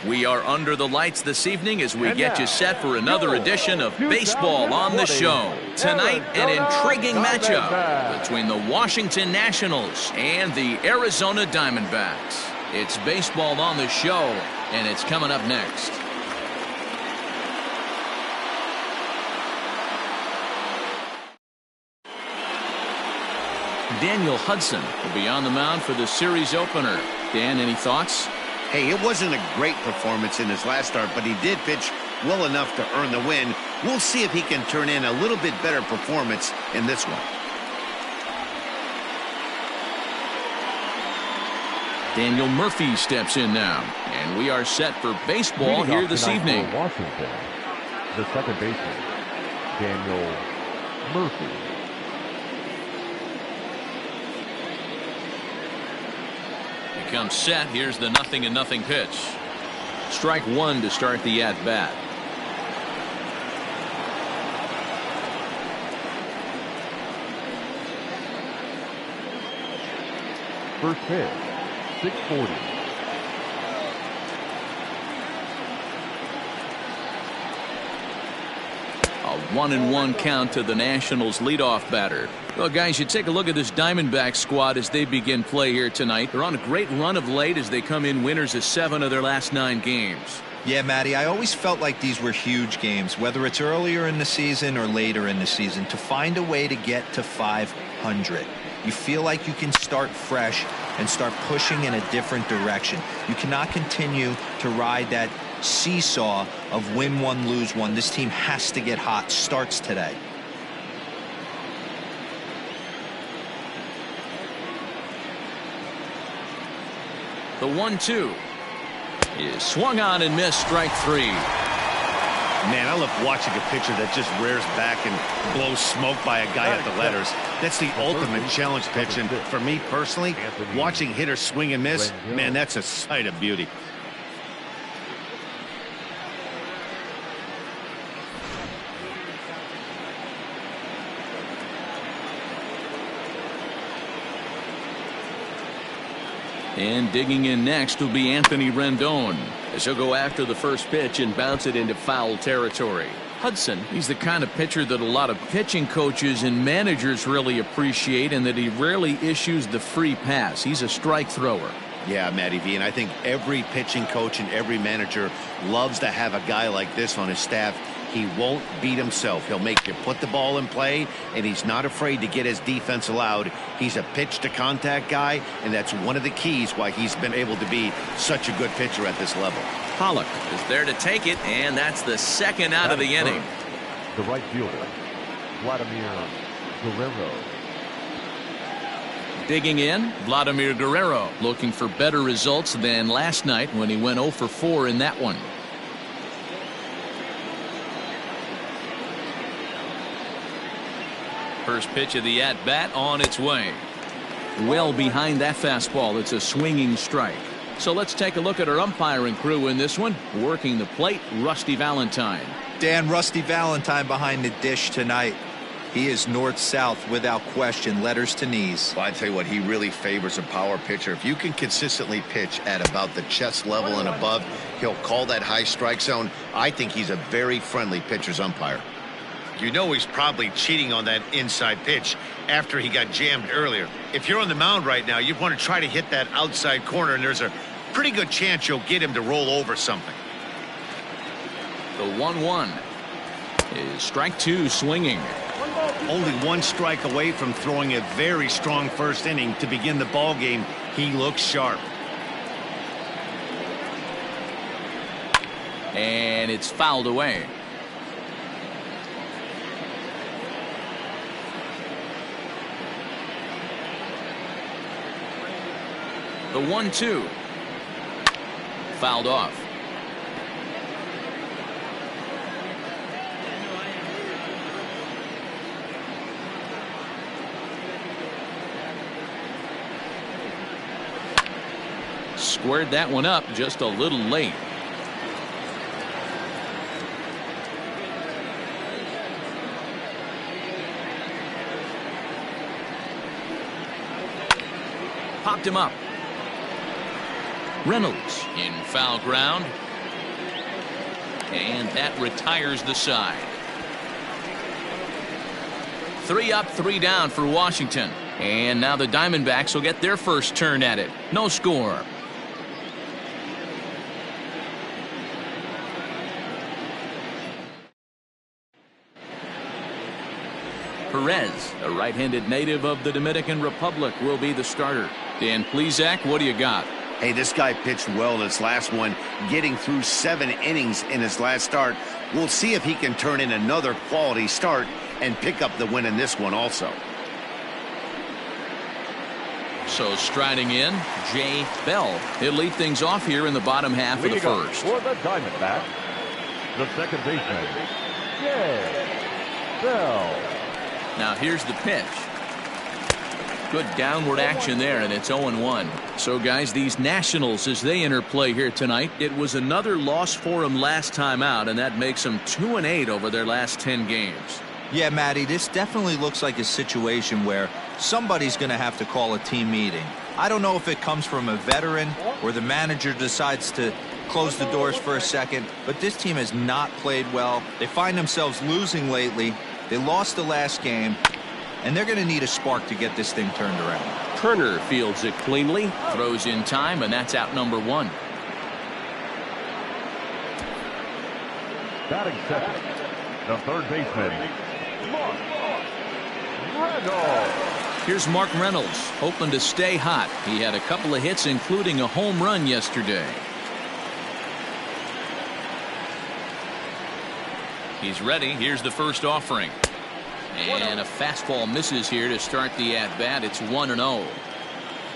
We are under the lights this evening as we get you set for another edition of Baseball on the Show. Tonight, an intriguing matchup between the Washington Nationals and the Arizona Diamondbacks. It's Baseball on the Show, and it's coming up next. Daniel Hudson will be on the mound for the series opener. Dan, any thoughts? Hey, it wasn't a great performance in his last start, but he did pitch well enough to earn the win. We'll see if he can turn in a little bit better performance in this one. Daniel Murphy steps in now, and we are set for baseball here this evening. Washington, the second baseman, Daniel Murphy. He comes set. Here's the 0-0 pitch. Strike one to start the at-bat. First pitch, 640. A 1-1 count to the Nationals leadoff batter. Well, guys, you take a look at this Diamondbacks squad as they begin play here tonight. They're on a great run of late as they come in winners of 7 of their last 9 games. Yeah, Matty, I always felt like these were huge games, whether it's earlier in the season or later in the season, to find a way to get to 500. You feel like you can start fresh and start pushing in a different direction. You cannot continue to ride that seesaw of win one, lose one. This team has to get hot. Starts today. The 1-2 is swung on and missed. Strike 3. Man, I love watching a pitcher that just rears back and blows smoke by a guy at the letters. That's the ultimate challenge pitch, and for me personally, watching hitters swing and miss, man, that's a sight of beauty. And digging in next will be Anthony Rendon as he'll go after the first pitch and bounce it into foul territory. Hudson, he's the kind of pitcher that a lot of pitching coaches and managers really appreciate, and that he rarely issues the free pass. He's a strike thrower. Yeah, Matty V, and I think every pitching coach and every manager loves to have a guy like this on his staff. He won't beat himself. He'll make you put the ball in play, and he's not afraid to get his defense allowed. He's a pitch-to-contact guy, and that's one of the keys why he's been able to be such a good pitcher at this level. Pollock is there to take it, and that's the second out of the inning. The right fielder, Vladimir Guerrero. Digging in, Vladimir Guerrero, looking for better results than last night when he went 0 for 4 in that one. First pitch of the at-bat on its way. Well behind that fastball. It's a swinging strike. So let's take a look at our umpiring crew in this one. Working the plate, Rusty Valentine. Dan, Rusty Valentine behind the dish tonight. He is north-south without question, letters to knees. Well, I tell you what, he really favors a power pitcher. If you can consistently pitch at about the chest level and above, he'll call that high strike zone. I think he's a very friendly pitcher's umpire. You know he's probably cheating on that inside pitch after he got jammed earlier. If you're on the mound right now, you want to try to hit that outside corner, and there's a pretty good chance you'll get him to roll over something. The 1-1 is strike 2 swinging. Only 1 strike away from throwing a very strong first inning to begin the ball game. He looks sharp. And it's fouled away. The 1-2 fouled off. Squared that one up just a little late. Popped him up. Reynolds in foul ground. And that retires the side. 3 up, 3 down for Washington. And now the Diamondbacks will get their first turn at it. No score. Perez, a right-handed native of the Dominican Republic, will be the starter. Dan Plesac, what do you got? Hey, this guy pitched well in his last one, getting through 7 innings in his last start. We'll see if he can turn in another quality start and pick up the win in this one also. So striding in, Jay Bell. He'll lead things off here in the bottom half of the first. For the Diamondbacks, the second baseman, Jay Bell. Now here's the pitch. Good downward action there, and it's 0-1. So guys, these Nationals, as they enter play here tonight, it was another loss for them last time out, and that makes them 2-8 over their last 10 games. Yeah, Matty, this definitely looks like a situation where somebody's going to have to call a team meeting. I don't know if it comes from a veteran or the manager decides to close the doors for a second, but this team has not played well. They find themselves losing lately. They lost the last game, and they're going to need a spark to get this thing turned around. Turner fields it cleanly, throws in time, and that's out number 1. Batting second, the third baseman, Mark Reynolds. Here's Mark Reynolds, hoping to stay hot. He had a couple of hits, including a home run yesterday. He's ready. Here's the first offering. And a fastball misses here to start the at-bat. It's 1-0.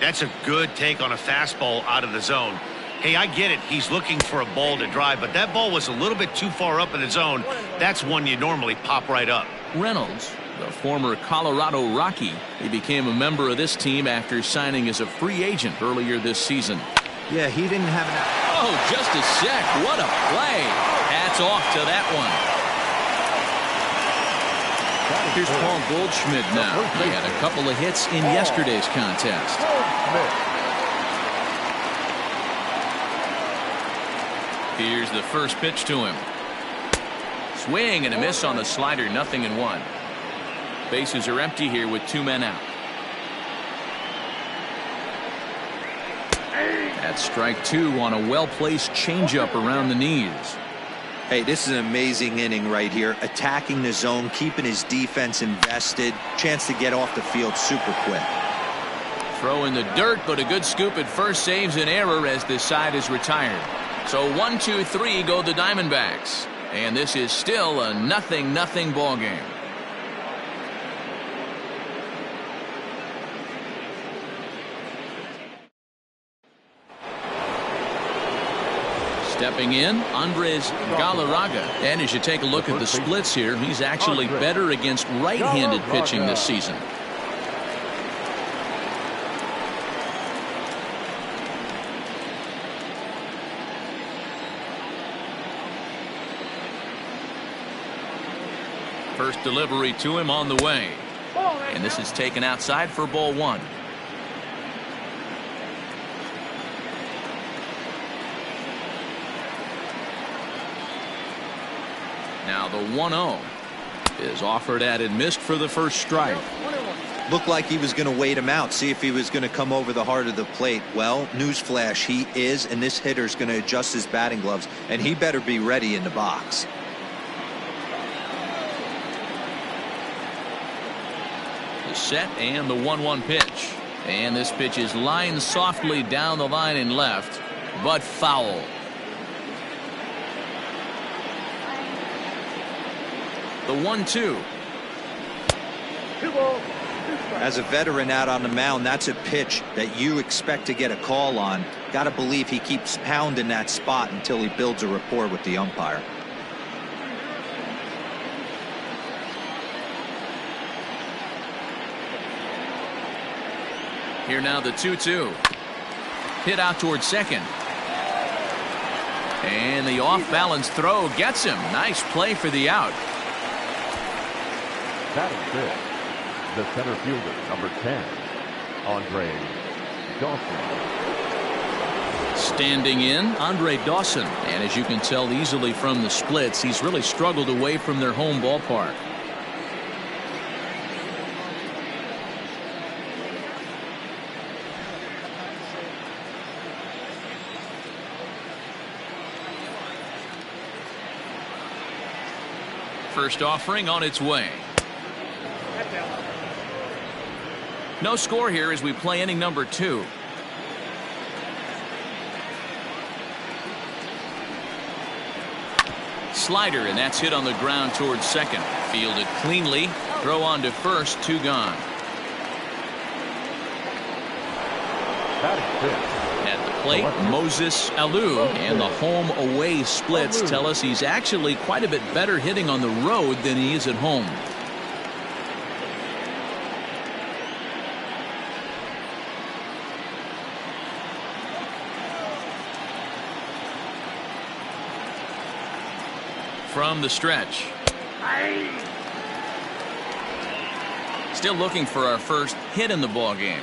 That's a good take on a fastball out of the zone. Hey, I get it. He's looking for a ball to drive, but that ball was a little bit too far up in the zone. That's one you normally pop right up. Reynolds, the former Colorado Rocky, he became a member of this team after signing as a free agent earlier this season. Yeah, he didn't have an... Oh, just a sec. What a play. Hats off to that one. Here's Paul Goldschmidt now. He had a couple of hits in yesterday's contest. Here's the first pitch to him. Swing and a miss on the slider. 0-1. Bases are empty here with 2 men out. That's strike 2 on a well-placed changeup around the knees. Hey, this is an amazing inning right here. Attacking the zone, keeping his defense invested. Chance to get off the field super quick. Throw in the dirt, but a good scoop at first saves an error as this side is retired. So 1-2-3 go the Diamondbacks. And this is still a 0-0 ball game. Stepping in, Andres Galarraga. And as you take a look at the splits here, he's actually better against right-handed pitching this season. First delivery to him on the way. And this is taken outside for ball 1. Now the 1-0 is offered at and missed for the first strike. Looked like he was going to wait him out, see if he was going to come over the heart of the plate. Well, newsflash, he is, and this hitter's going to adjust his batting gloves, and he better be ready in the box. The set and the 1-1 pitch. And this pitch is lined softly down the line and left, but foul. The 1-2. As a veteran out on the mound, that's a pitch that you expect to get a call on. Got to believe he keeps pounding that spot until he builds a rapport with the umpire. Here now the 2-2. Hit out towards second. And the off-balance throw gets him. Nice play for the out. Batting fifth, the center fielder, number 10, Andre Dawson. Standing in, Andre Dawson. And as you can tell easily from the splits, he's really struggled away from their home ballpark. First offering on its way. No score here as we play inning number 2. Slider, and that's hit on the ground towards second. Fielded cleanly. Throw on to first. 2 gone. At the plate, Moses Alou, and the home-away splits tell us he's actually quite a bit better hitting on the road than he is at home. From the stretch. Still looking for our first hit in the ball game.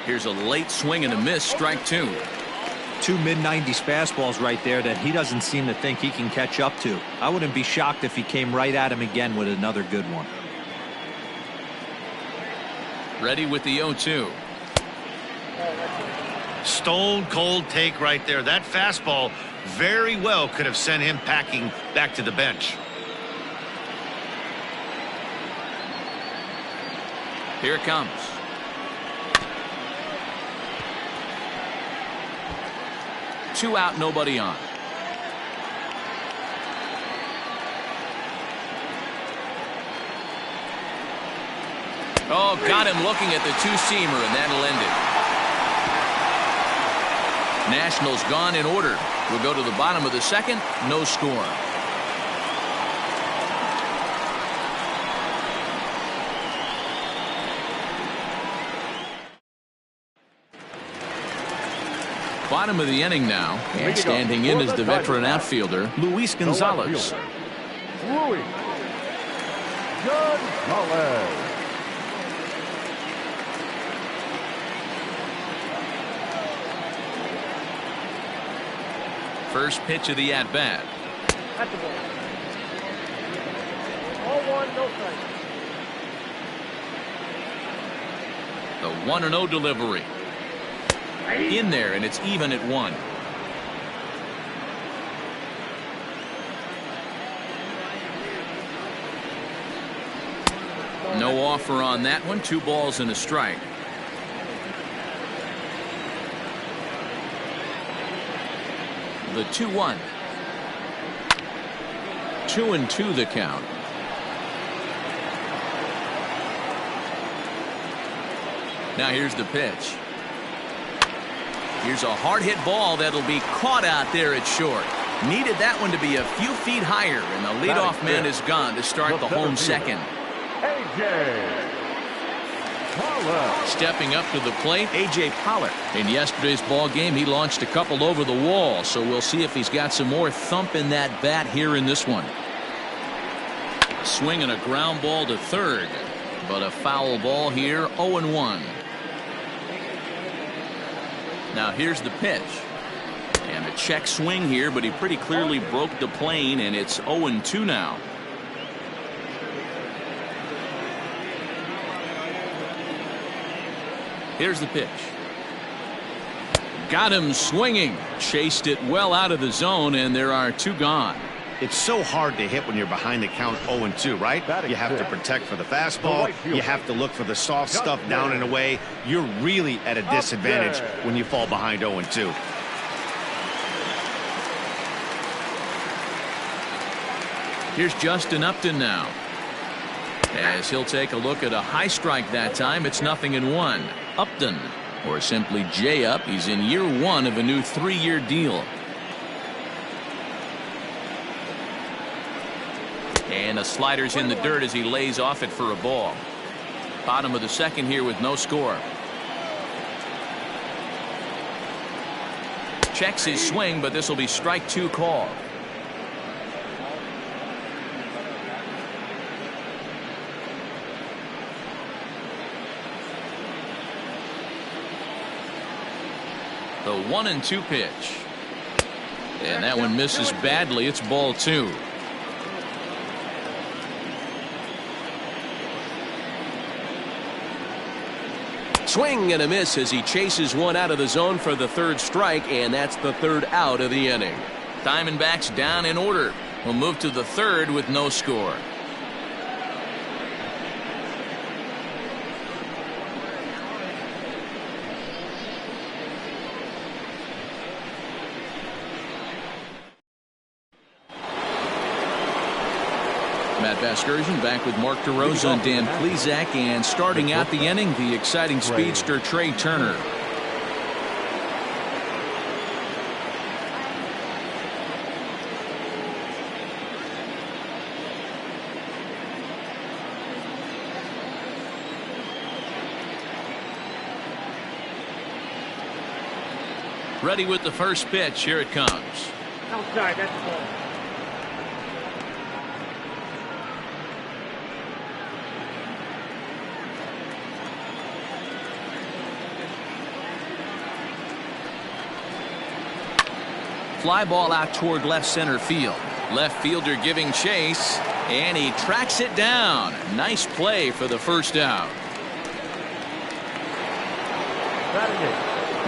Here's a late swing and a miss. Strike 2. 2 mid-90s fastballs right there that he doesn't seem to think he can catch up to. I wouldn't be shocked if he came right at him again with another good one. Ready with the 0-2. Stone cold take right there. That fastball very well could have sent him packing back to the bench. Here it comes. Two out, nobody on. Oh, got him looking at the two-seamer, and that'll end it. Nationals gone in order. We'll go to the bottom of the second. No score. Bottom of the inning now, and standing in is the veteran outfielder, Luis Gonzalez. Luis Gonzalez. First pitch of the at-bat. At the ball. 0-1, no strike. The 1-0 delivery. In there, and it's even at 1. No offer on that one. 2 balls and a strike. The 2-1. 2-2 the count. Now here's the pitch. Here's a hard hit ball that'll be caught out there at short. Needed that one to be a few feet higher, and the leadoff man is gone to start the home second. Stepping up to the plate, A.J. Pollock. In yesterday's ball game, he launched a couple over the wall, so we'll see if he's got some more thump in that bat here in this one. Swinging a ground ball to third, but a foul ball here, 0-1. Now here's the pitch. And a check swing here, but he pretty clearly broke the plane, and it's 0-2 now. Here's the pitch. Got him swinging. Chased it well out of the zone, and there are 2 gone. It's so hard to hit when you're behind the count 0-2, right? You have to protect for the fastball. You have to look for the soft stuff down and away. You're really at a disadvantage when you fall behind 0-2. Here's Justin Upton now. As he'll take a look at a high strike that time, it's 0-1. Upton, or simply J-Up, he's in year 1 of a new 3-year deal. And the slider's in the dirt as he lays off it for a ball. Bottom of the second here with no score. Checks his swing, but this will be strike 2 call. The 1-2 pitch. And that one misses badly. It's ball 2. Swing and a miss as he chases one out of the zone for the 3rd strike, and that's the 3rd out of the inning. Diamondbacks down in order. We'll move to the 3rd with no score. Matt Vasgersian back with Mark DeRosa and Dan Plesac, and starting out the inning, the exciting speedster Trey Turner. Ready with the first pitch. Here it comes. Outside, that's the ball. Fly ball out toward left center field. Left fielder giving chase, and he tracks it down. Nice play for the 1st out.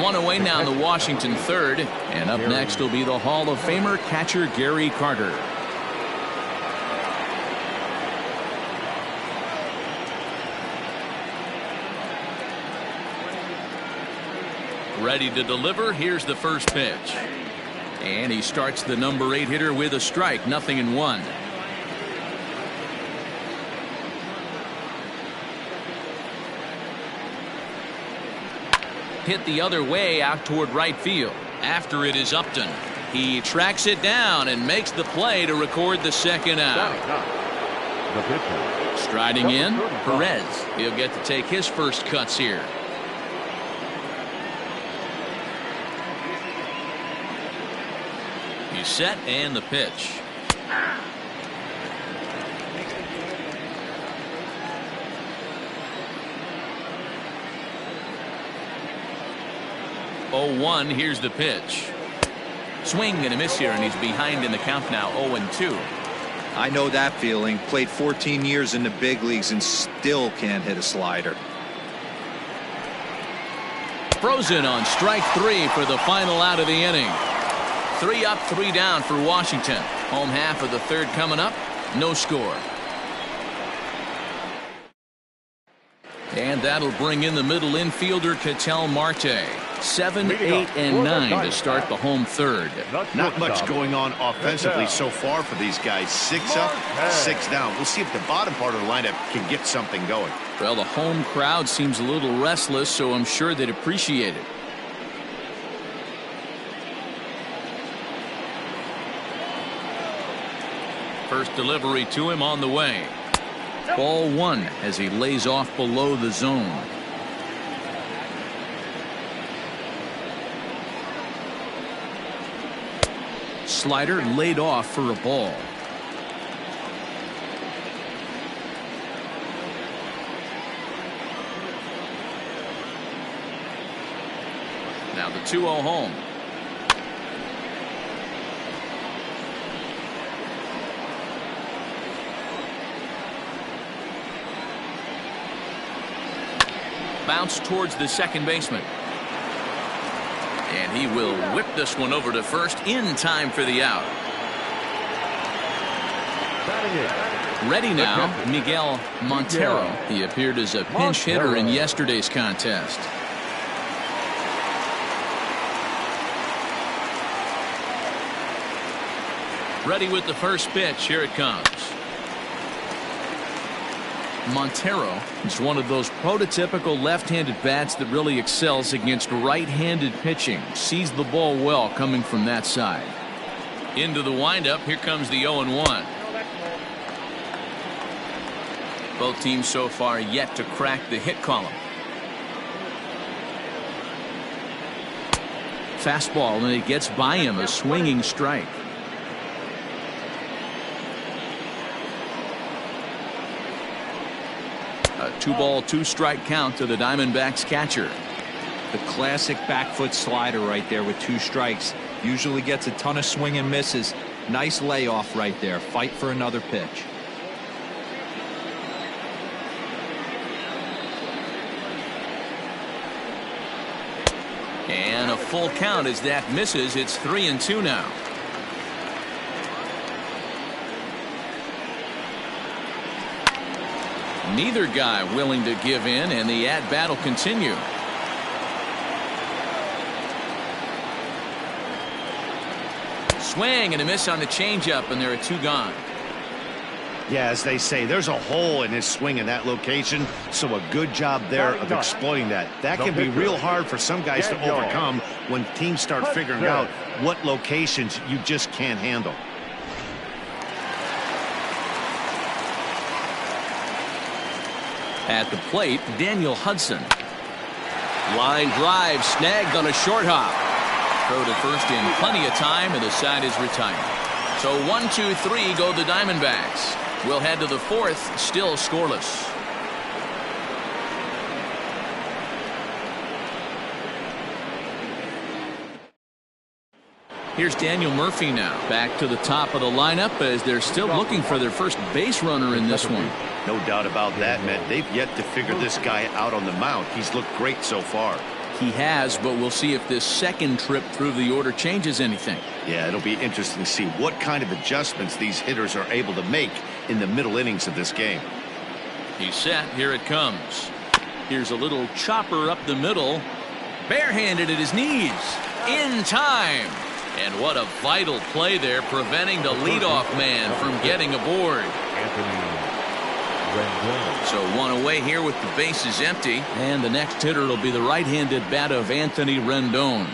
One away now in the Washington 3rd, and up next will be the Hall of Famer catcher Gary Carter. Ready to deliver. Here's the first pitch. And he starts the number 8 hitter with a strike. 0-1. Hit the other way out toward right field. After it is Upton. He tracks it down and makes the play to record the 2nd out. The pitcher. Striding in, Perez. He'll get to take his first cuts here. He's set, and the pitch. Oh, 1. Here's the pitch. Swing and a miss here, and he's behind in the count now. 0-2. I know that feeling. Played 14 years in the big leagues and still can't hit a slider. Frozen on strike 3 for the final out of the inning. 3 up, 3 down for Washington. Home half of the 3rd coming up. No score. And that'll bring in the middle infielder Ketel Marte. 7, 8, and 9 to start the home 3rd. Not much going on offensively so far for these guys. 6 up, 6 down. We'll see if the bottom part of the lineup can get something going. Well, the home crowd seems a little restless, so I'm sure they'd appreciate it. First delivery to him on the way. Ball 1 as he lays off below the zone. Slider laid off for a ball. Now the 2-0 home. Bounce towards the second baseman. And he will whip this one over to first in time for the out. Ready now, Miguel Montero. He appeared as a pinch hitter in yesterday's contest. Ready with the first pitch. Here it comes. Montero is one of those prototypical left-handed bats that really excels against right-handed pitching. Sees the ball well coming from that side. Into the windup. Here comes the 0-1. Both teams so far yet to crack the hit column. Fastball, and it gets by him. A swinging strike. A 2-ball, 2-strike count to the Diamondbacks catcher. The classic back foot slider right there with 2 strikes. Usually gets a ton of swing and misses. Nice layoff right there. Fight for another pitch. And a full count as that misses. It's 3-2 now. Neither guy willing to give in, and the at-bat will continue. Swing and a miss on the changeup, and there are 2 gone. Yeah, as they say, there's a hole in his swing in that location, so a good job there of exploiting that. That can be real hard for some guys to overcome when teams start figuring out what locations you just can't handle. At the plate, Daniel Hudson. Line drive snagged on a short hop. Throw to first in plenty of time, and the side is retired. So 1-2-3 go the Diamondbacks. We'll head to the 4th, still scoreless. Here's Daniel Murphy now. Back to the top of the lineup as they're still looking for their first base runner in this one. No doubt about that, man. They've yet to figure this guy out on the mound. He's looked great so far. He has, but we'll see if this second trip through the order changes anything. Yeah, it'll be interesting to see what kind of adjustments these hitters are able to make in the middle innings of this game. He's set. Here it comes. Here's a little chopper up the middle. Barehanded at his knees. In time. And what a vital play there, preventing the leadoff man from getting aboard. So 1 away here with the bases empty. And the next hitter will be the right-handed bat of Anthony Rendon.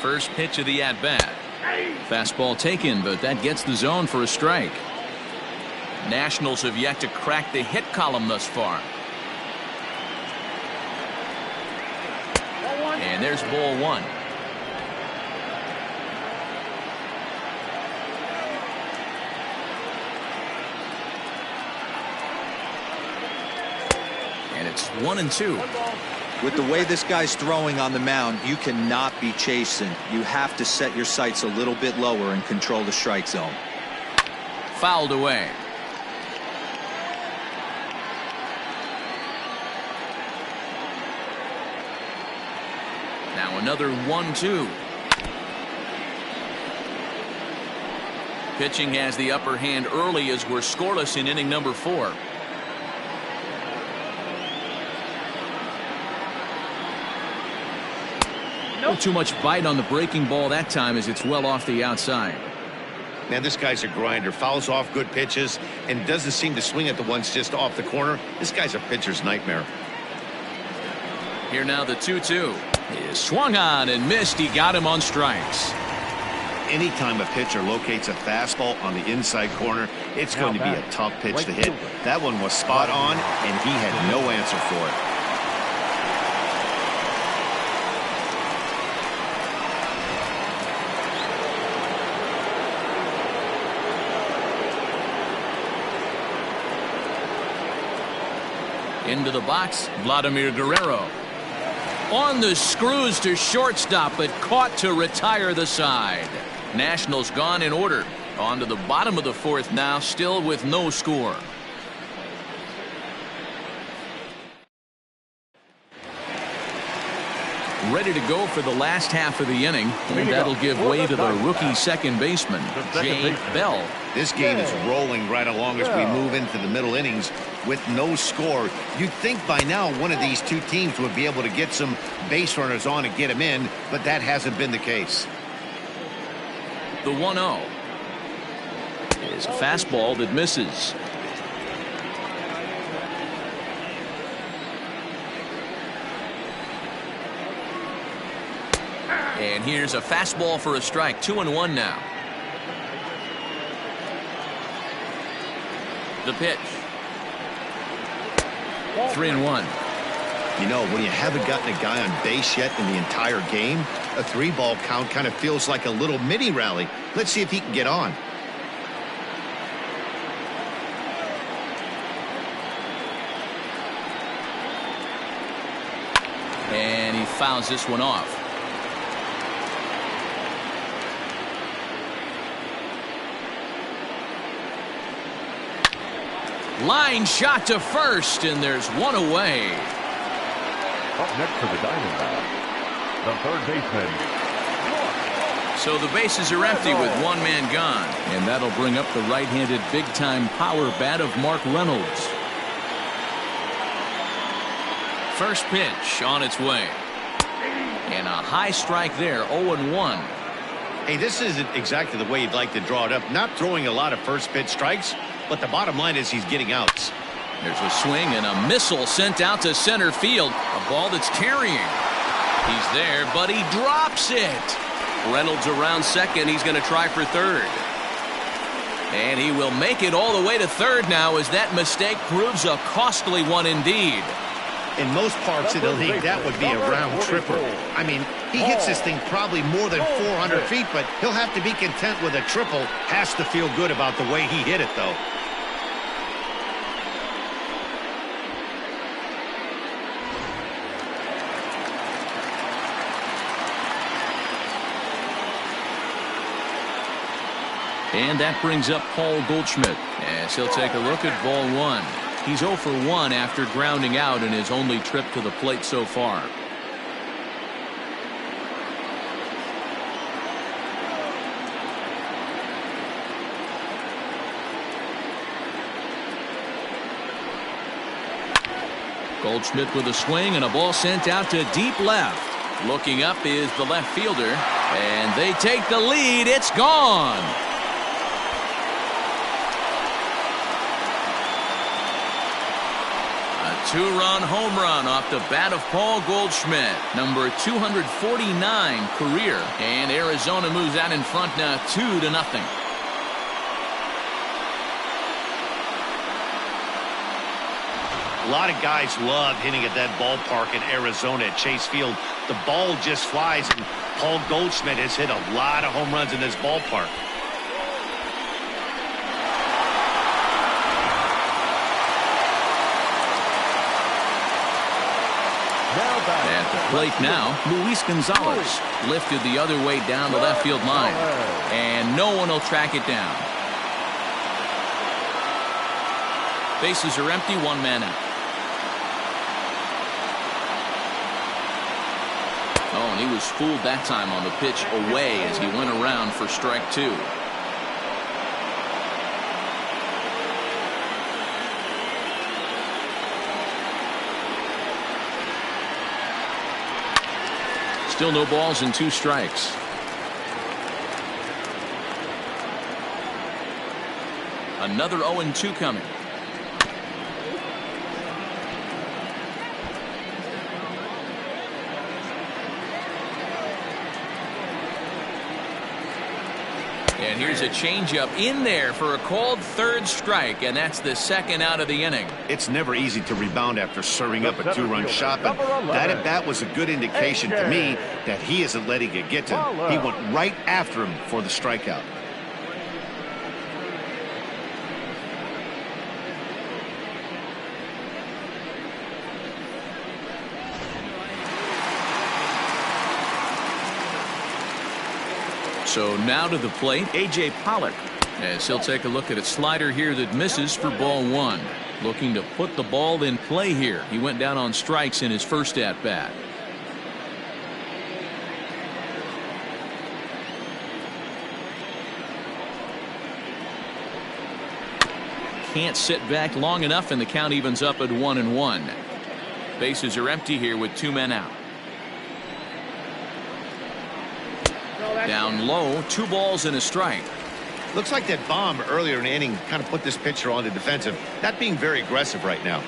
First pitch of the at-bat. Fastball taken, but that gets the zone for a strike. Nationals have yet to crack the hit column thus far. And there's ball 1. And it's 1-2. With the way this guy's throwing on the mound, you cannot be chasing. You have to set your sights a little bit lower and control the strike zone. Fouled away. Now another 1-2. Pitching has the upper hand early as we're scoreless in inning number 4. Not too much bite on the breaking ball that time as it's well off the outside. Man, this guy's a grinder. Fouls off good pitches and doesn't seem to swing at the ones just off the corner. This guy's a pitcher's nightmare. Here now the 2-2. He is swung on and missed. He got him on strikes. Anytime a pitcher locates a fastball on the inside corner, it's going to be a tough pitch to hit. That one was spot on, and he had no answer for it. Into the box, Vladimir Guerrero. On the screws to shortstop, but caught to retire the side. Nationals gone in order. On to the bottom of the 4th now, still with no score. Ready to go for the last half of the inning, and that'll give way to the rookie second baseman, Jay Bell. This game is rolling right along as we move into the middle innings with no score. You'd think by now one of these two teams would be able to get some base runners on and get them in, but that hasn't been the case. The 1-0 is a fastball that misses. And here's a fastball for a strike. 2-1 now. The pitch. 3-1. You know, when you haven't gotten a guy on base yet in the entire game, a 3-ball count kind of feels like a little mini rally. Let's see if he can get on. And he fouls this one off. Line shot to first, and there's one away. Up next for the Diamondbacks, the third baseman. So the bases are empty with one man gone. And that'll bring up the right-handed big-time power bat of Mark Reynolds. First pitch on its way. And a high strike there, 0-1. Hey, this isn't exactly the way you'd like to draw it up. Not throwing a lot of first pitch strikes, but the bottom line is he's getting outs. There's a swing and a missile sent out to center field. A ball that's carrying. He's there, but he drops it. Reynolds around second. He's going to try for third. And he will make it all the way to third now as that mistake proves a costly one indeed. In most parts of the league, that would be a round tripper. I mean, he hits this thing probably more than 400 feet, but he'll have to be content with a triple. Has to feel good about the way he hit it, though. And that brings up Paul Goldschmidt as he'll take a look at ball one. He's 0 for 1 after grounding out in his only trip to the plate so far. Goldschmidt with a swing and a ball sent out to deep left. Looking up is the left fielder, and they take the lead. It's gone. Two-run home run off the bat of Paul Goldschmidt, number 249 career, and Arizona moves out in front now 2-0. A lot of guys love hitting at that ballpark in Arizona at Chase Field. The ball just flies, and Paul Goldschmidt has hit a lot of home runs in this ballpark. At the plate now, Luis Gonzalez lifted the other way down the left field line, and no one will track it down. Bases are empty, one man out. Oh, and he was fooled that time on the pitch away as he went around for strike two. Still no balls and 2 strikes. Another 0-2 coming. And here's a changeup in there for a called third strike, and that's the second out of the inning. It's never easy to rebound after serving up a 2-run shot, but that at bat was a good indication to me that he isn't letting it get to him. He went right after him for the strikeout. So now to the plate, A.J. Pollock, as he'll take a look at a slider here that misses for ball one. Looking to put the ball in play here. He went down on strikes in his first at-bat. Can't sit back long enough, and the count evens up at 1-1. Bases are empty here with 2 men out. Down low, 2 balls and a strike. Looks like that bomb earlier in the inning kind of put this pitcher on the defensive. Not being very aggressive right now.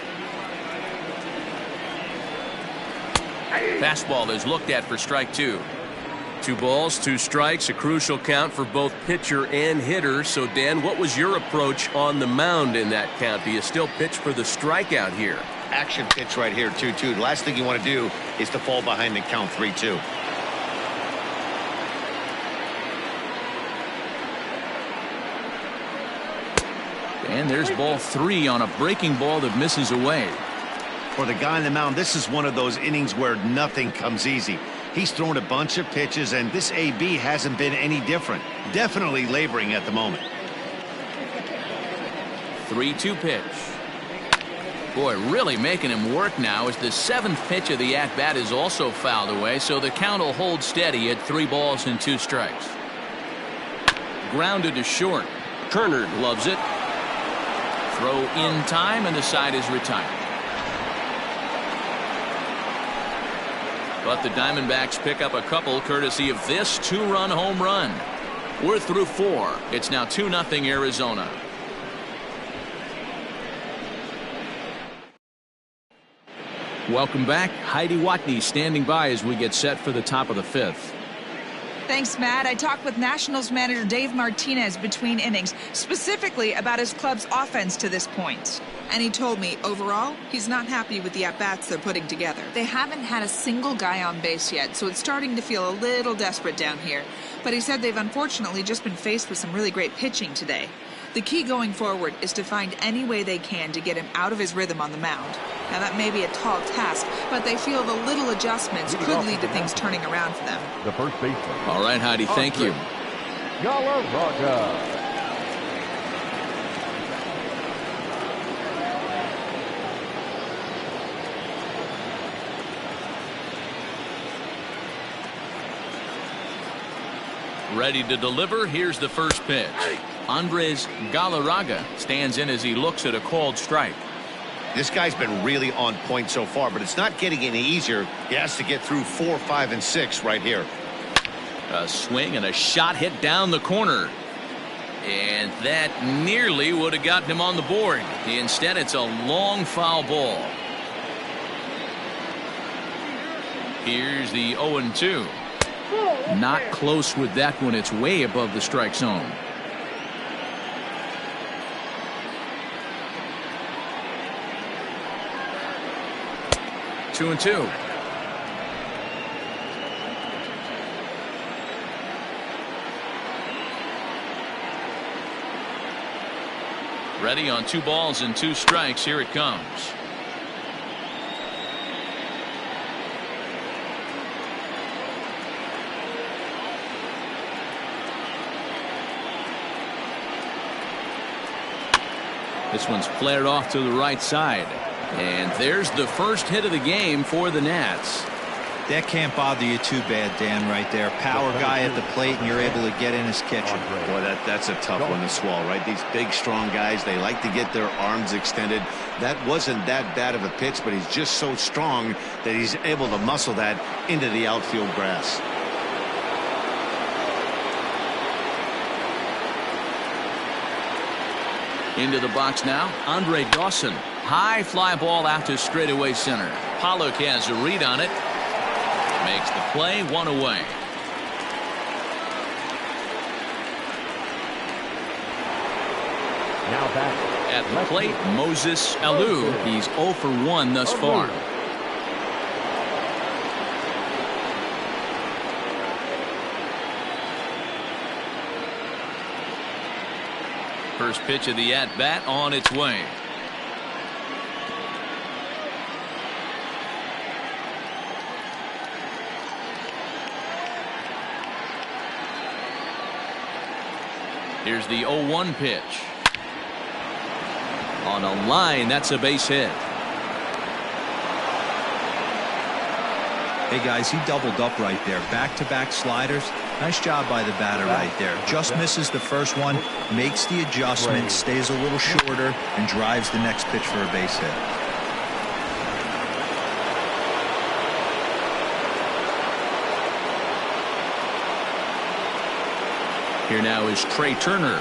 Fastball is looked at for strike 2. 2 balls, 2 strikes, a crucial count for both pitcher and hitter. So, Dan, what was your approach on the mound in that count? Do you still pitch for the strikeout here? Action pitch right here, 2-2. The last thing you want to do is to fall behind and count 3-2. And there's ball 3 on a breaking ball that misses away. For the guy on the mound, this is one of those innings where nothing comes easy. He's thrown a bunch of pitches, and this AB hasn't been any different. Definitely laboring at the moment. 3-2 pitch. Boy, really making him work now as the 7th pitch of the at-bat is also fouled away, so the count will hold steady at 3 balls and 2 strikes. Grounded to short. Turner loves it. Throw in time, and the side is retired. But the Diamondbacks pick up a couple courtesy of this 2-run home run. We're through 4. It's now 2-0 Arizona. Welcome back. Heidi Watney standing by as we get set for the top of the 5th. Thanks, Matt. I talked with Nationals manager Dave Martinez between innings, specifically about his club's offense to this point. And he told me, overall, he's not happy with the at-bats they're putting together. They haven't had a single guy on base yet, so it's starting to feel a little desperate down here. But he said they've unfortunately just been faced with some really great pitching today. The key going forward is to find any way they can to get him out of his rhythm on the mound. Now, that may be a tall task, but they feel the little adjustments could lead to things turning around for them. The first baseman. All right, Heidi, thank you. Galarraga. Ready to deliver. Here's the first pitch. Andres Galarraga stands in as he looks at a called strike. This guy's been really on point so far, but it's not getting any easier. He has to get through 4, 5, and 6 right here. A swing and a shot hit down the corner. And that nearly would have gotten him on the board. Instead, it's a long foul ball. Here's the 0-2. Not close with that one. It's way above the strike zone. Two and 2. Ready on 2 balls and 2 strikes. Here it comes. This one's flared off to the right side. And there's the first hit of the game for the Nats. That can't bother you too bad, Dan, right there. Power guy at the plate, and you're able to get in his kitchen. Boy, that's a tough one to swallow, right? These big, strong guys, they like to get their arms extended. That wasn't that bad of a pitch, but he's just so strong that he's able to muscle that into the outfield grass. Into the box now, Andre Dawson. High fly ball out to straightaway center. Pollock has a read on it. Makes the play, 1 away. Now back At the plate, Moses Alou. He's 0 for 1 thus far. First pitch of the at-bat on its way. Here's the 0-1 pitch. On a line, that's a base hit. Hey, guys, he doubled up right there. Back-to-back sliders. Nice job by the batter right there. Just misses the first one, makes the adjustment, stays a little shorter, and drives the next pitch for a base hit. Here now is Trey Turner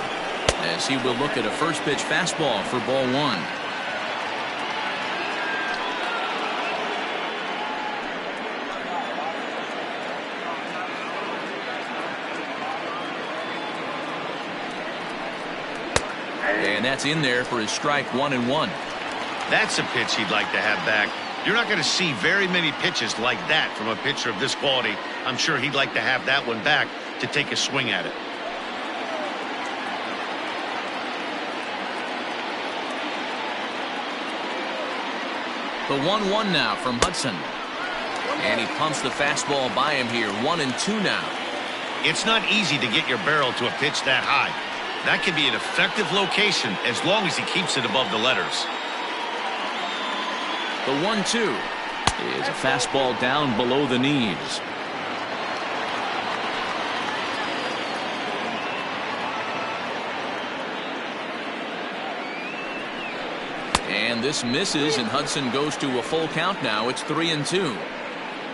as he will look at a first pitch fastball for ball 1. And that's in there for his strike 1-1. That's a pitch he'd like to have back. You're not going to see very many pitches like that from a pitcher of this quality. I'm sure he'd like to have that one back to take a swing at it. The 1-1 now from Hudson. And he pumps the fastball by him here. 1-2 now. It's not easy to get your barrel to a pitch that high. That can be an effective location as long as he keeps it above the letters. The 1-2 is a fastball down below the knees. And this misses, and Hudson goes to a full count now. It's 3-2.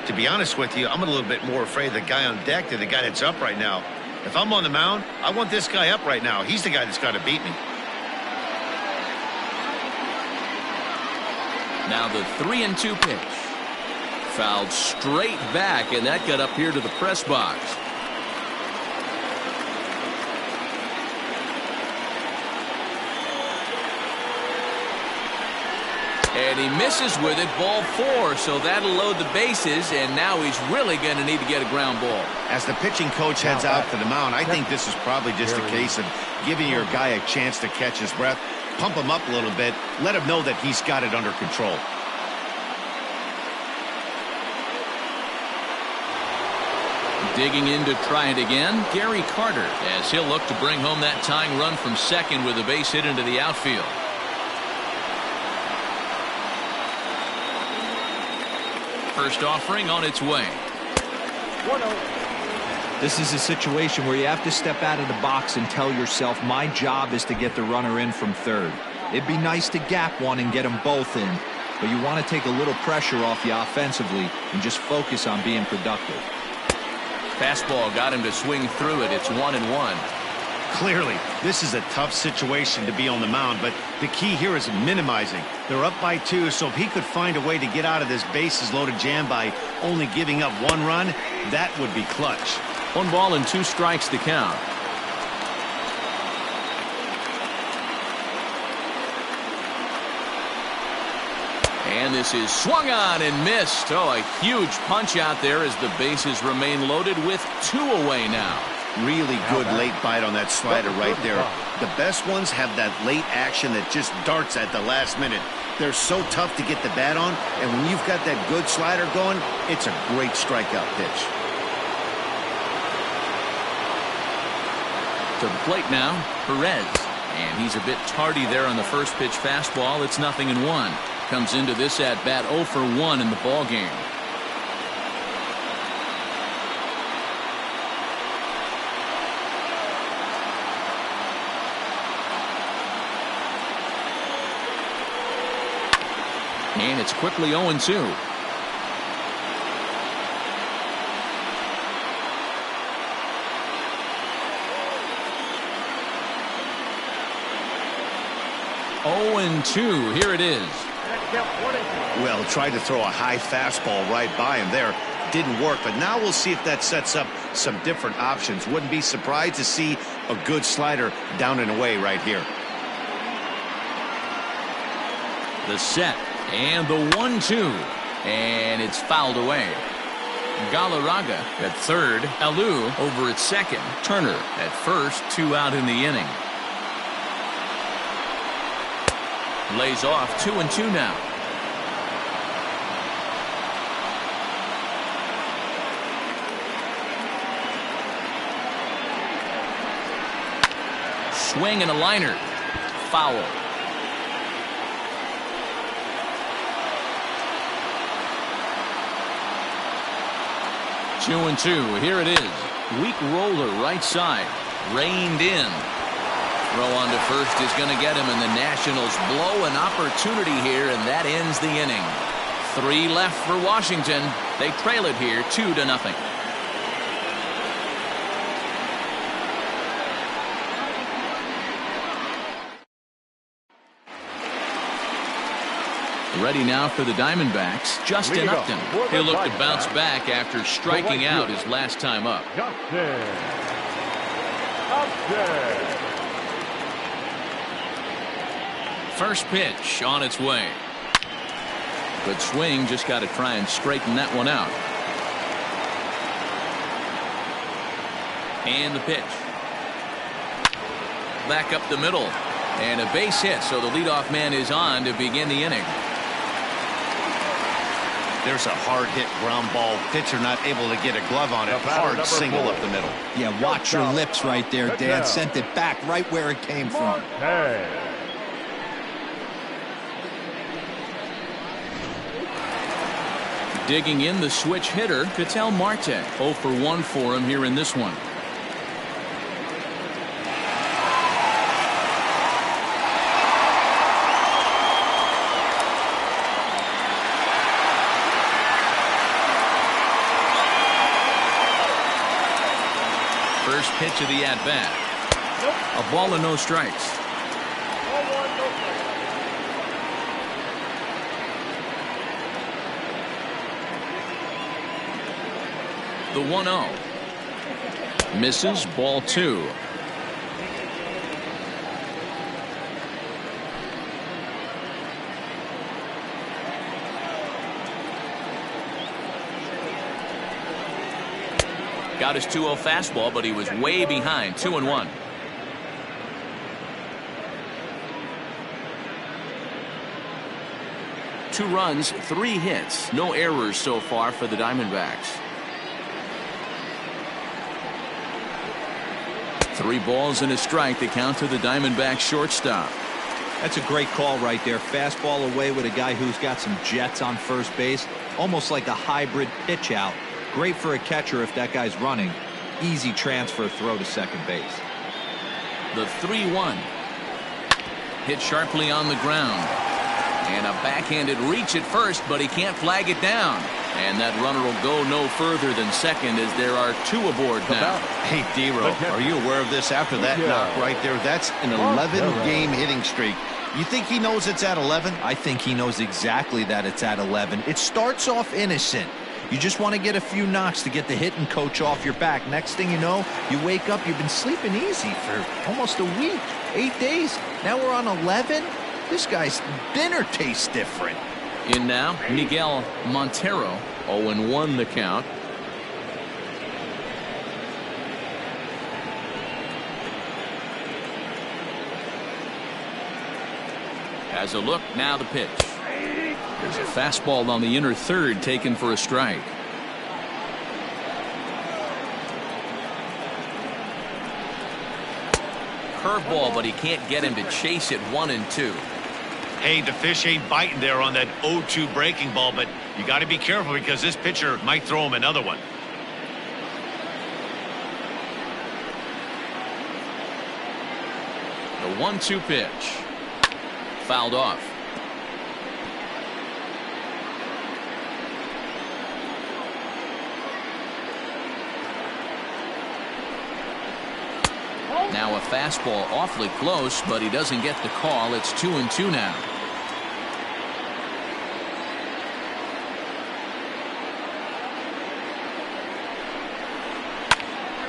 To be honest with you, I'm a little bit more afraid of the guy on deck than the guy that's up right now. If I'm on the mound, I want this guy up right now. He's the guy that's got to beat me. Now the 3-2 pitch. Fouled straight back, and that got up here to the press box. And he misses with it, ball 4, so that'll load the bases, and now he's really going to need to get a ground ball. As the pitching coach heads out to the mound, I think this is probably just a case of giving your guy a chance to catch his breath, pump him up a little bit, let him know that he's got it under control. Digging in to try it again, Gary Carter, as he'll look to bring home that tying run from second with a base hit into the outfield. First offering on its way. This is a situation where you have to step out of the box and tell yourself, my job is to get the runner in from third. It'd be nice to gap one and get them both in, but you want to take a little pressure off you offensively and just focus on being productive. Fastball got him to swing through it. It's 1-1. Clearly, this is a tough situation to be on the mound, but the key here is minimizing. They're up by 2, so if he could find a way to get out of this bases-loaded jam by only giving up 1 run, that would be clutch. 1 ball and 2 strikes to count. And this is swung on and missed. Oh, a huge punch out there as the bases remain loaded with 2 away now. Really good late bite on that slider right there. The best ones have that late action that just darts at the last minute. They're so tough to get the bat on, and when you've got that good slider going, it's a great strikeout pitch. To the plate now, Perez. And he's a bit tardy there on the first pitch fastball. It's 0-1. Comes into this at bat 0 for 1 in the ball game. And it's quickly 0-2. Here it is. Well, tried to throw a high fastball right by him there. Didn't work, but now we'll see if that sets up some different options. Wouldn't be surprised to see a good slider down and away right here. The set and the 1-2, and it's fouled away. Galarraga at third, Alou over at second, Turner at first, 2 out in the inning. Lays off 2-2 now. Swing and a liner. Foul. Two and two. Here it is. Weak roller right side. Reined in. Throw on to first is going to get him, and the Nationals blow an opportunity here, and that ends the inning. 3 left for Washington. They trail it here 2-0. Ready now for the Diamondbacks, Justin Upton. He'll look to bounce back after striking out his last time up. First pitch on its way. Good swing, just got to try and straighten that one out. And the pitch. Back up the middle. And a base hit, so the leadoff man is on to begin the inning. There's a hard hit ground ball. Pitcher not able to get a glove on it. Hard single up the middle. Yeah, watch your lips right there, Dan. Sent it back right where it came from. Hey. Digging in the switch hitter, Ketel Marte. 0 for 1 for him here in this one. First pitch of the at-bat. A ball and no strikes. The 1-0. Misses, ball 2. Got his 2-0 fastball, but he was way behind. 2-1. Two runs, 3 hits, no errors so far for the Diamondbacks. 3 balls and a strike. The count to the Diamondbacks shortstop. That's a great call right there. Fastball away with a guy who's got some jets on first base. Almost like a hybrid pitch out. Great for a catcher if that guy's running. Easy transfer throw to second base. The 3-1. Hit sharply on the ground. And a backhanded reach at first, but he can't flag it down. And that runner will go no further than second as there are 2 aboard now. Hey, D-Row, are you aware of this after that knock right there? That's an 11-game hitting streak. You think he knows it's at 11? I think he knows exactly that it's at 11. It starts off innocent. You just want to get a few knocks to get the hitting coach off your back. Next thing you know, you wake up, you've been sleeping easy for almost a week, 8 days. Now we're on 11. This guy's dinner tastes different. In now, Miguel Montero. 0-1 the count. Has a look, now the pitch. There's a fastball on the inner third taken for a strike. Curveball, but he can't get him to chase it. 1-2. Hey, the fish ain't biting there on that 0-2 breaking ball, but you got to be careful because this pitcher might throw him another one. The 1-2 pitch. Fouled off. Now a fastball awfully close, but he doesn't get the call. It's 2-2 now.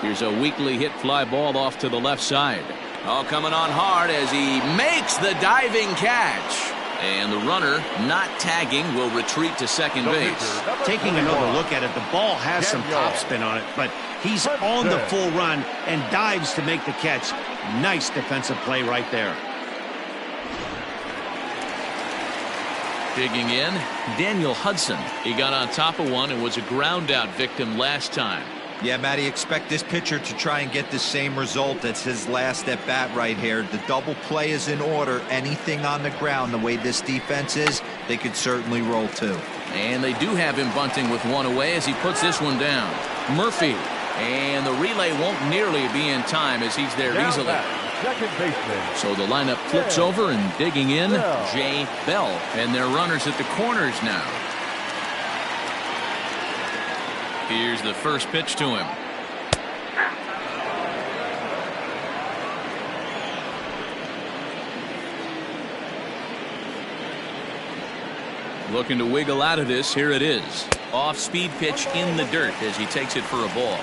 Here's a weakly hit fly ball off to the left side. Oh, coming on hard as he makes the diving catch. And the runner, not tagging, will retreat to second base. Taking another look at it, the ball has some topspin on it, but he's on the full run and dives to make the catch. Nice defensive play right there. Digging in, Daniel Hudson. He got on top of one and was a ground out victim last time. Yeah, Matty, expect this pitcher to try and get the same result. That's his last at bat right here. The double play is in order. Anything on the ground, the way this defense is, they could certainly roll too. And they do have him bunting with one away as he puts this one down. Murphy. And the relay won't nearly be in time as he's there easily. Second baseman. So the lineup flips over and digging in, Jay Bell. And their runners at the corners now. Here's the first pitch to him. Looking to wiggle out of this. Here it is. Off-speed pitch in the dirt as he takes it for a ball.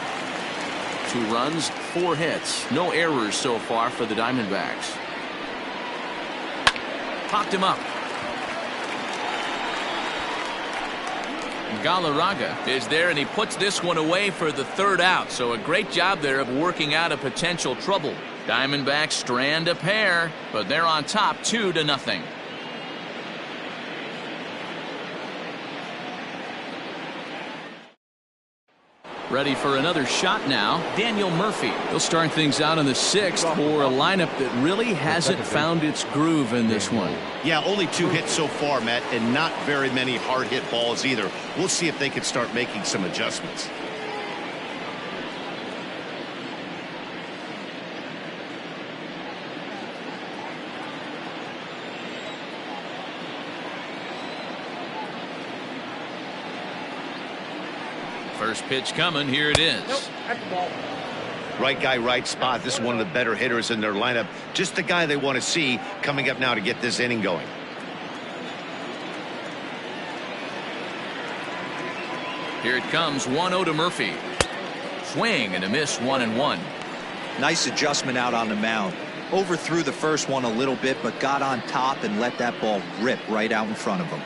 2 runs, 4 hits. No errors so far for the Diamondbacks. Popped him up. Galarraga is there, and he puts this one away for the 3rd out. So a great job there of working out a potential trouble. Diamondbacks strand a pair, but they're on top 2-0. Ready for another shot now. Daniel Murphy. He'll start things out in the 6th for a lineup that really hasn't found its groove in this one. Yeah, only 2 hits so far, Matt, and not very many hard hit balls either. We'll see if they can start making some adjustments. First pitch coming. Here it is. Nope, that's the ball. Right guy, right spot. This is one of the better hitters in their lineup. Just the guy they want to see coming up now to get this inning going. Here it comes. 1-0 to Murphy. Swing and a miss. 1-1. Nice adjustment out on the mound. Overthrew the first one a little bit, but got on top and let that ball rip right out in front of him.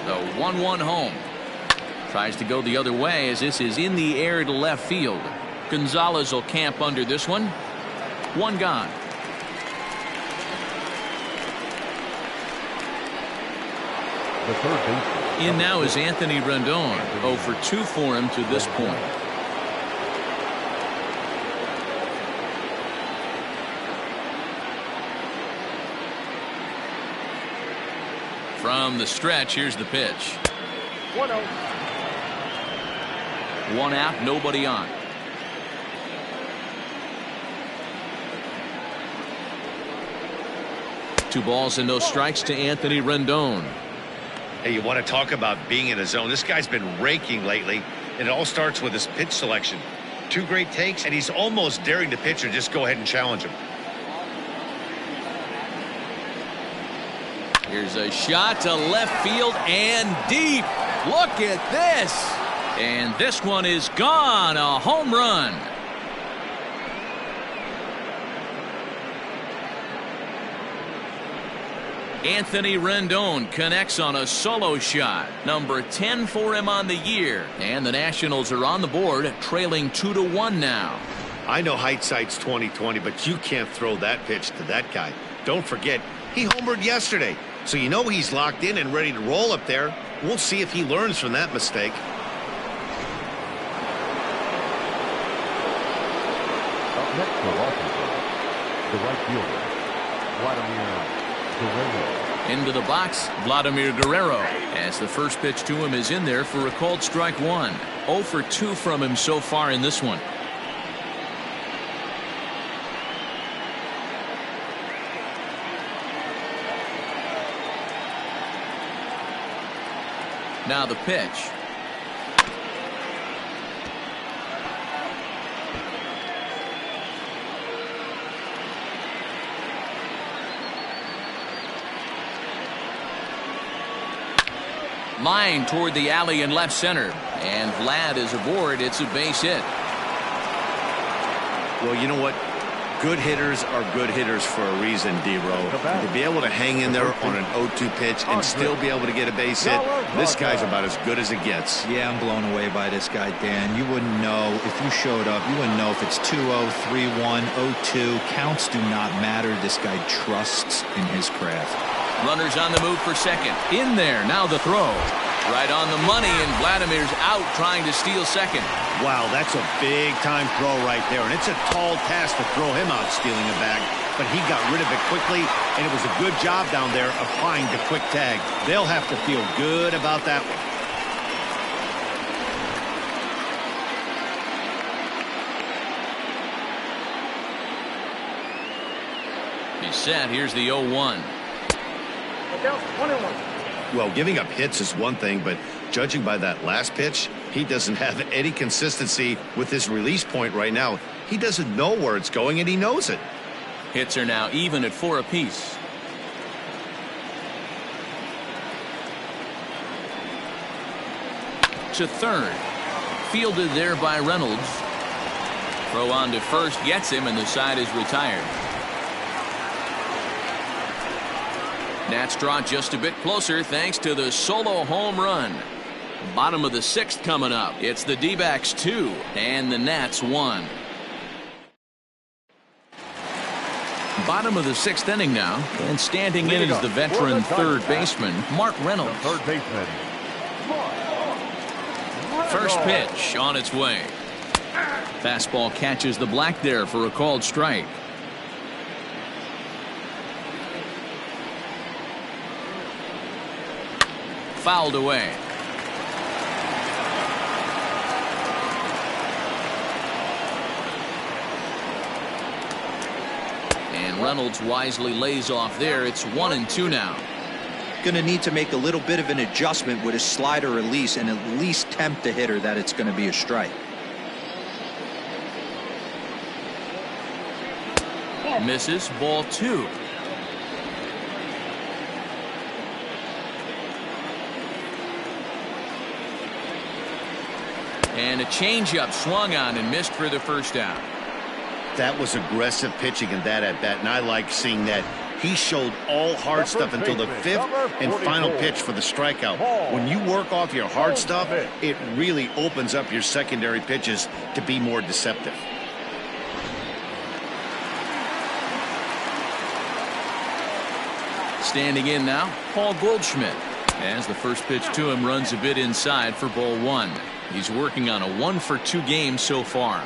The 1-1 home. Tries to go the other way as this is in the air to left field. Gonzalez will camp under this one. One gone. The third baseman. In now is Anthony Rendon. 0 for 2 for him to this point. From the stretch, here's the pitch. 1-0. 1 out, nobody on. Two balls and no strikes to Anthony Rendon. Hey, you want to talk about being in a zone? This guy's been raking lately, and it all starts with his pitch selection. 2 great takes, and he's almost daring the pitcher just go ahead and challenge him. Here's a shot to left field and deep. Look at this. And this one is gone. A home run. Anthony Rendon connects on a solo shot. Number 10 for him on the year. And the Nationals are on the board, trailing 2-1 now. I know hindsight's 20/20, but you can't throw that pitch to that guy. Don't forget, he homered yesterday. So you know he's locked in and ready to roll up there. We'll see if he learns from that mistake. Up next for Washington, the right fielder, Vladimir Guerrero. Into the box, Vladimir Guerrero, as the first pitch to him is in there for a called strike 1. 0 for 2 from him so far in this one. Now the pitch. Line toward the alley in left center. And Vlad is aboard. It's a base hit. Well, you know what? Good hitters are good hitters for a reason, D-Row. To be able to hang in there on an 0-2 pitch and still be able to get a base hit, this guy's about as good as it gets. Yeah, I'm blown away by this guy, Dan. You wouldn't know if you showed up. You wouldn't know if it's 2-0, 3-1, 0-2. Counts do not matter. This guy trusts in his craft. Runners on the move for second. In there. Now the throw. Right on the money, and Vladimir's out trying to steal second. Wow, that's a big-time throw right there, and it's a tall task to throw him out stealing a bag, but he got rid of it quickly, and it was a good job down there applying the quick tag. They'll have to feel good about that one. He's set. Here's the 0-1. 1-1. Well, giving up hits is one thing, but judging by that last pitch, he doesn't have any consistency with his release point right now. He doesn't know where it's going, and he knows it. Hits are now even at 4 apiece. To third. Fielded there by Reynolds. Throw on to first gets him, and the side is retired. Nats draw just a bit closer thanks to the solo home run. Bottom of the 6th coming up. It's the D-backs 2 and the Nats 1. Bottom of the 6th inning now, and standing in is the veteran third baseman, Mark Reynolds. Third baseman. First pitch on its way. Fastball catches the black there for a called strike. Fouled away. And Reynolds wisely lays off there. It's 1-2 now. Going to need to make a little bit of an adjustment with his slider release and at least tempt the hitter that it's going to be a strike. Misses, ball 2. And a changeup swung on and missed for the first out. That was aggressive pitching in that at bat, and I like seeing that. He showed all hard stuff until the 5th and final pitch for the strikeout. When you work off your hard stuff, it really opens up your secondary pitches to be more deceptive. Standing in now, Paul Goldschmidt. As the first pitch to him runs a bit inside for ball 1. He's working on a 1-for-2 game so far.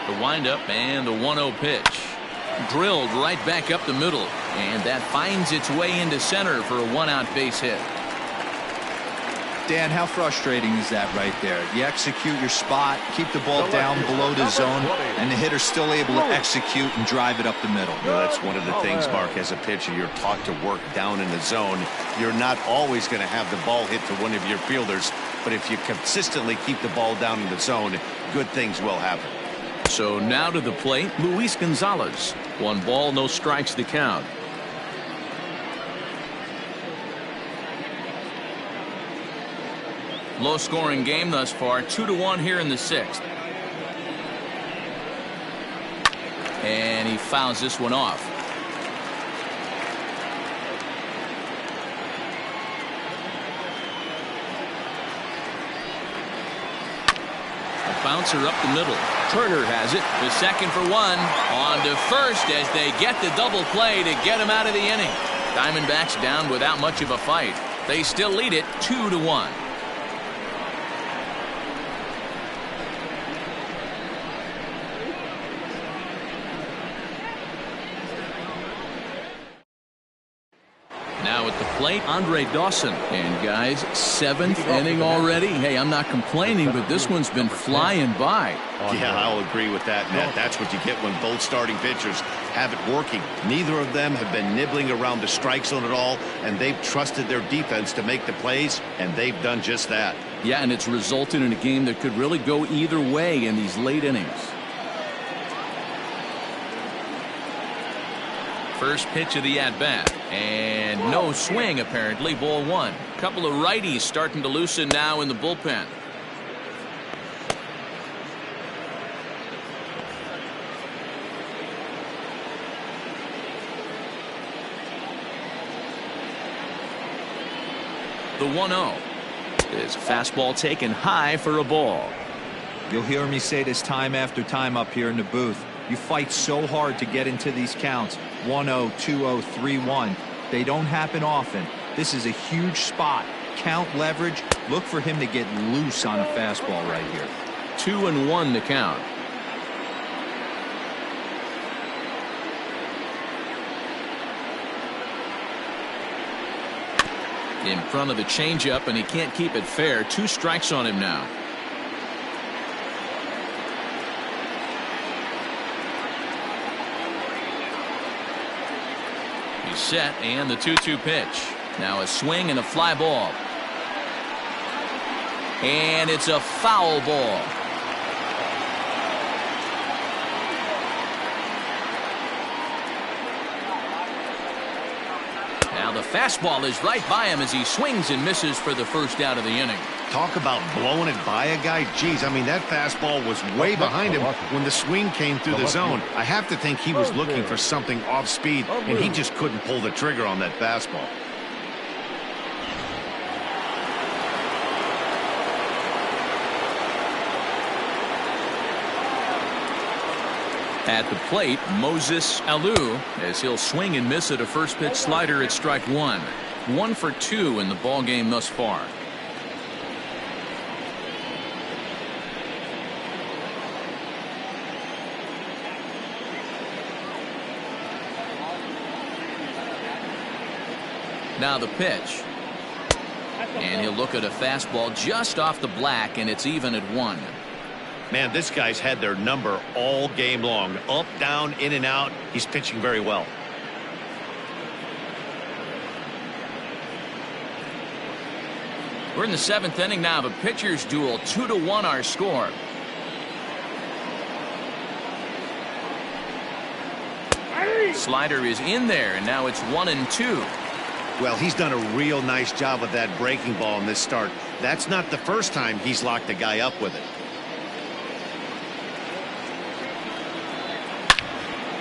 The windup and the 1-0 pitch. Drilled right back up the middle. And that finds its way into center for a 1-out base hit. Dan, how frustrating is that right there? You execute your spot, keep the ball down below the zone, and the hitter's still able to execute and drive it up the middle. Well, that's one of the things, Mark, as a pitcher, you're taught to work down in the zone. You're not always going to have the ball hit to one of your fielders, but if you consistently keep the ball down in the zone, good things will happen. So now to the plate, Luis Gonzalez. 1 ball, no strikes to count. Low scoring game thus far, 2-1 here in the 6th. And he fouls this one off. A bouncer up the middle. Turner has it. The second for 1. On to first as they get the double play to get him out of the inning. Diamondbacks down without much of a fight. They still lead it 2-1. Now at the plate, Andre Dawson. And guys, 7th inning already. Hey, I'm not complaining, but this one's been flying by. Yeah, I'll agree with that, Matt. That's what you get when both starting pitchers have it working. Neither of them have been nibbling around the strike zone at all, and they've trusted their defense to make the plays, and they've done just that. Yeah, and it's resulted in a game that could really go either way in these late innings. First pitch of the at-bat. And no swing, apparently. Ball 1. Couple of righties starting to loosen now in the bullpen. The 1-0. Is a fastball taken high for a ball. You'll hear me say this time after time up here in the booth. You fight so hard to get into these counts. 1-0, 2-0, 3-1. They don't happen often. This is a huge spot. Count leverage. Look for him to get loose on a fastball right here. 2-1 to count. In front of the changeup, and he can't keep it fair. 2 strikes on him now. He's set, and the 2-2 pitch. Now a swing and a fly ball. And it's a foul ball. Now the fastball is right by him as he swings and misses for the first out of the inning. Talk about blowing it by a guy. Geez, I mean, that fastball was way behind him when the swing came through the zone. I have to think he was looking for something off speed, and he just couldn't pull the trigger on that fastball. At the plate, Moses Alou, as he'll swing and miss at a first pitch slider at strike one. 1 for 2 in the ball game thus far. Now the pitch. And he'll look at a fastball just off the black, and it's even at 1. Man, this guy's had their number all game long. Up, down, in and out. He's pitching very well. We're in the 7th inning now of a pitcher's duel. 2-1 our score. Slider is in there, and now it's 1-2. Well, he's done a real nice job with that breaking ball in this start. That's not the first time he's locked a guy up with it.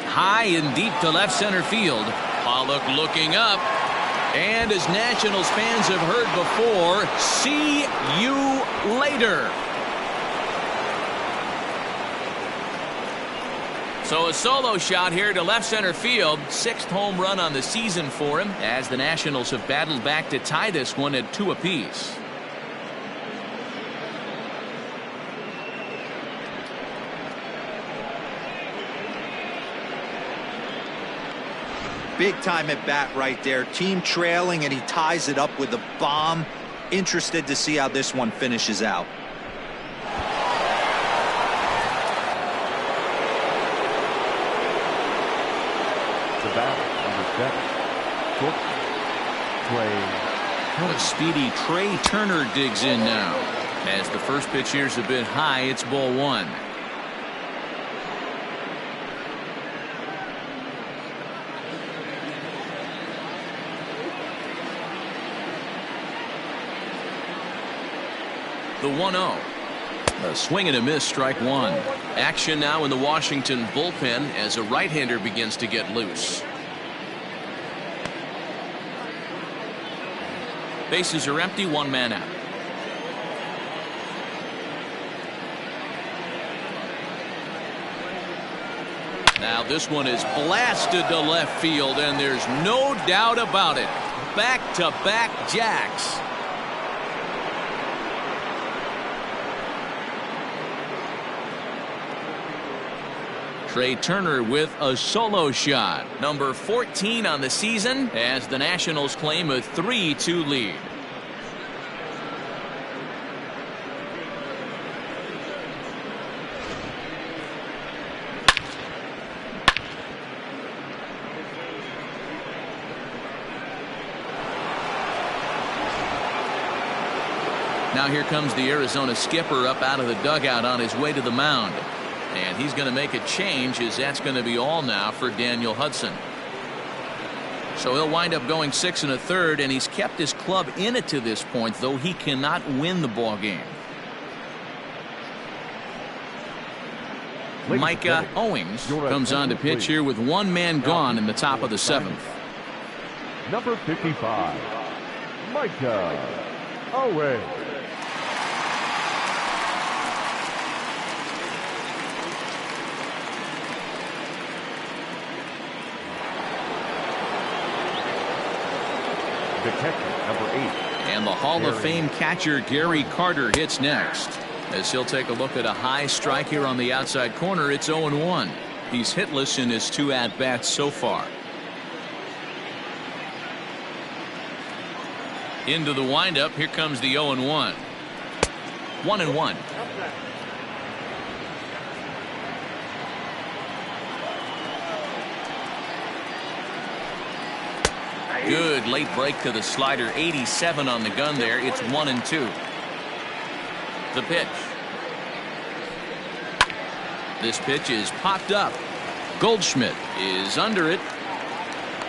High and deep to left center field. Pollock looking up. And as Nationals fans have heard before, see you later. So a solo shot here to left center field. 6th home run on the season for him, as the Nationals have battled back to tie this one at 2 apiece. Big time at bat right there. Team trailing, and he ties it up with a bomb. Interested to see how this one finishes out. The batter, number 7, A speedy Trey Turner digs in now. As the first pitch here's a bit high, it's ball 1. The 1-0. A swing and a miss, strike 1. Action now in the Washington bullpen as a right-hander begins to get loose. Bases are empty, 1 man out. Now this one is blasted to left field, and there's no doubt about it. Back-to-back jacks. Trey Turner with a solo shot. Number 14 on the season, as the Nationals claim a 3-2 lead. Now here comes the Arizona skipper up out of the dugout on his way to the mound. And he's going to make a change, as that's going to be all now for Daniel Hudson. So he'll wind up going 6 1/3, and he's kept his club in it to this point, though he cannot win the ball game. Micah Owings comes on to pitch here with 1 man gone in the top of the 7th. number 55, Micah Owings. Detective, number 8. And the Hall of Fame catcher Gary Carter hits next, as he'll take a look at a high strike here on the outside corner. It's 0-1. He's hitless in his 2 at-bats so far. Into the windup. Here comes the 0-1. 1-1. Good late break to the slider. 87 on the gun there. It's 1-2. The pitch. This pitch is popped up. Goldschmidt is under it.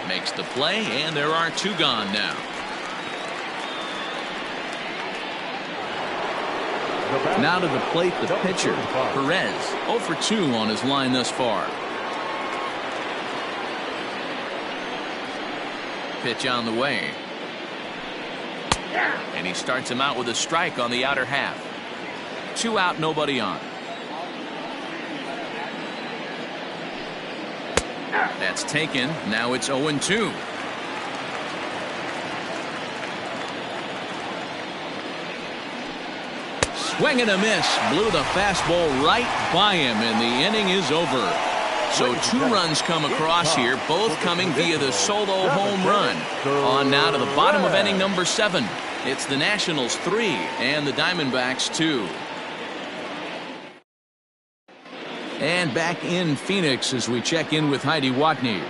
Makes the play, and there are 2 gone now. Now to the plate, the pitcher, Perez. 0 for 2 on his line thus far. Pitch on the way. And he starts him out with a strike on the outer half. 2 out, nobody on. That's taken. Now it's 0-2. Swing and a miss. Blew the fastball right by him, and the inning is over. So 2 runs come across here, both coming via the solo home run. On now to the bottom of inning number 7. It's the Nationals 3 and the Diamondbacks 2. And back in Phoenix as we check in with Heidi Watney.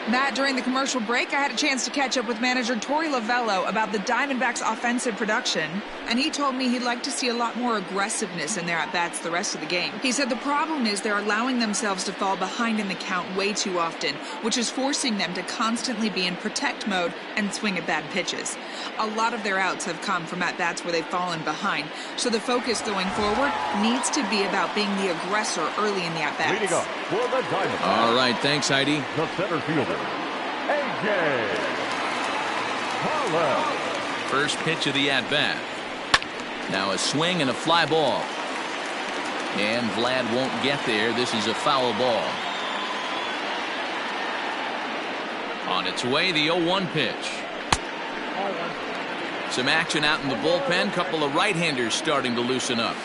Matt, during the commercial break, I had a chance to catch up with manager Torey Lovello about the Diamondbacks' offensive production, and he told me he'd like to see a lot more aggressiveness in their at-bats the rest of the game. He said the problem is they're allowing themselves to fall behind in the count way too often, which is forcing them to constantly be in protect mode and swing at bad pitches. A lot of their outs have come from at-bats where they've fallen behind, so the focus going forward needs to be about being the aggressor early in the at-bats. Leading up for the Diamondbacks. All right, thanks, Heidi. The center fielder, A.J. Pollock. First pitch of the at-bat. Now a swing and a fly ball. And Vlad won't get there. This is a foul ball. On its way, the 0-1 pitch. Some action out in the bullpen. Couple of right-handers starting to loosen up.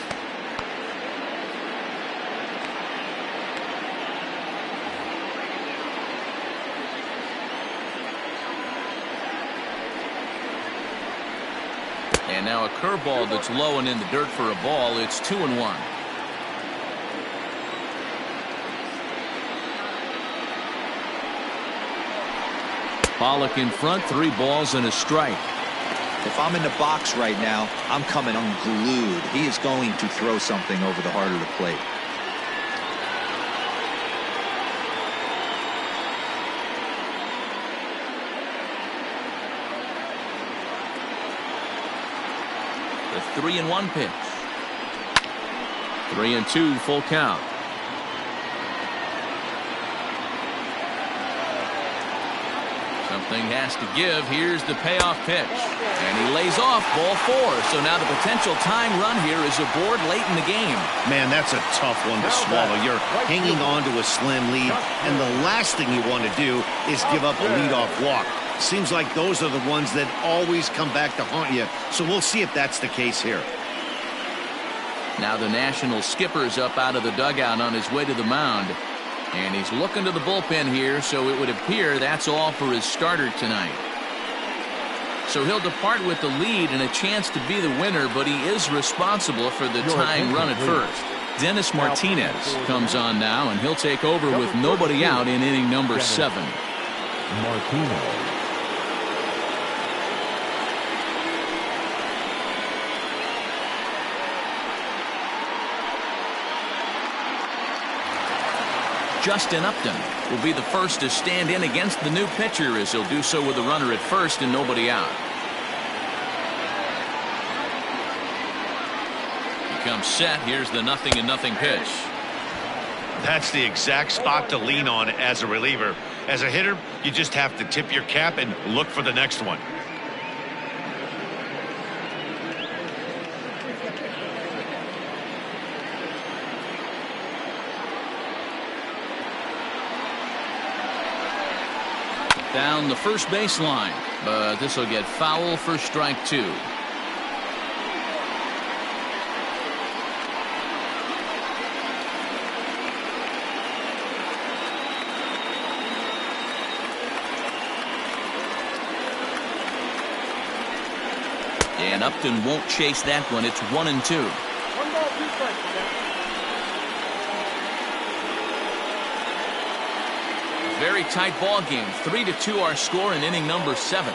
And now a curveball that's low and in the dirt for a ball. It's 2-1. Pollock in front, 3 balls and a strike. If I'm in the box right now, I'm coming unglued. He is going to throw something over the heart of the plate. The 3-1 pitch. 3-2, full count. Something has to give. Here's the payoff pitch. And he lays off, ball 4. So now the potential tying run here is aboard late in the game. Man, that's a tough one to swallow. You're hanging on to a slim lead, and the last thing you want to do is give up a leadoff walk. Seems like those are the ones that always come back to haunt you. So we'll see if that's the case here. Now the National skipper's up out of the dugout on his way to the mound. And he's looking to the bullpen here, so it would appear that's all for his starter tonight. So he'll depart with the lead and a chance to be the winner, but he is responsible for the tying run at first. Dennis Martinez comes on now, and he'll take over with nobody out in inning number 7. Martinez. Justin Upton will be the first to stand in against the new pitcher, as he'll do so with a runner at first and nobody out. He comes set. Here's the 0-0 pitch. That's the exact spot to lean on as a reliever. As a hitter, you just have to tip your cap and look for the next one. Down the first baseline, but this will get foul for strike 2. And Upton won't chase that one. It's 1-2. 1 ball, 2 strikes. Very tight ball game. 3-2 our score in inning number 7.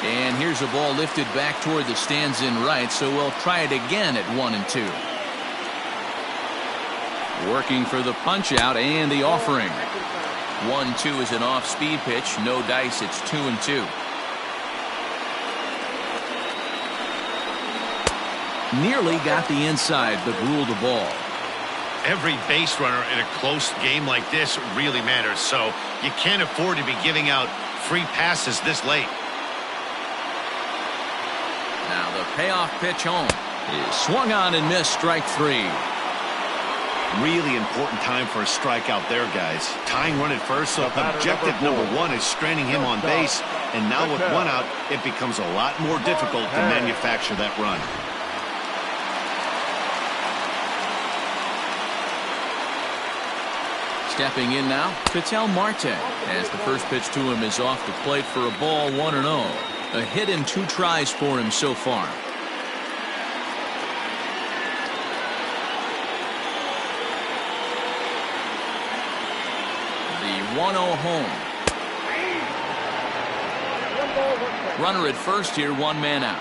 And here's a ball lifted back toward the stands in right, so we'll try it again at 1-2. Working for the punch out and the offering. 1-2 is an off-speed pitch. No dice. It's 2-2. Nearly got the inside, but ruled the ball. Every base runner in a close game like this really matters, so you can't afford to be giving out free passes this late. Now the payoff pitch home is swung on and missed, strike 3. Really important time for a strikeout there, guys. Tying run at first, so objective number 1 is stranding him on base. And now with 1 out, it becomes a lot more difficult to manufacture that run. Stepping in now, Ketel Marte, as the first pitch to him is off the plate for a ball, 1-0. A hit in 2 tries for him so far. The 1-0 home. Runner at first here, 1 man out.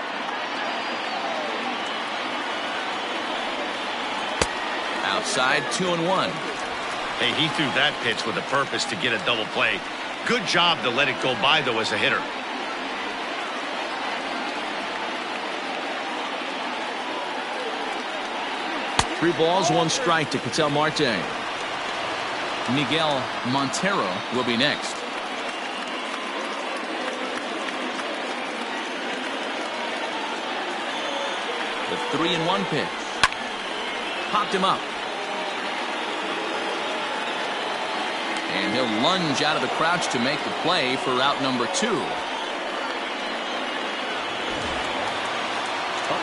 Outside, 2-1. Hey, he threw that pitch with a purpose to get a double play. Good job to let it go by, though, as a hitter. Three balls, 1 strike to Ketel Marte. Miguel Montero will be next. The 3-1 pitch. Popped him up. And he'll lunge out of the crouch to make the play for out number 2.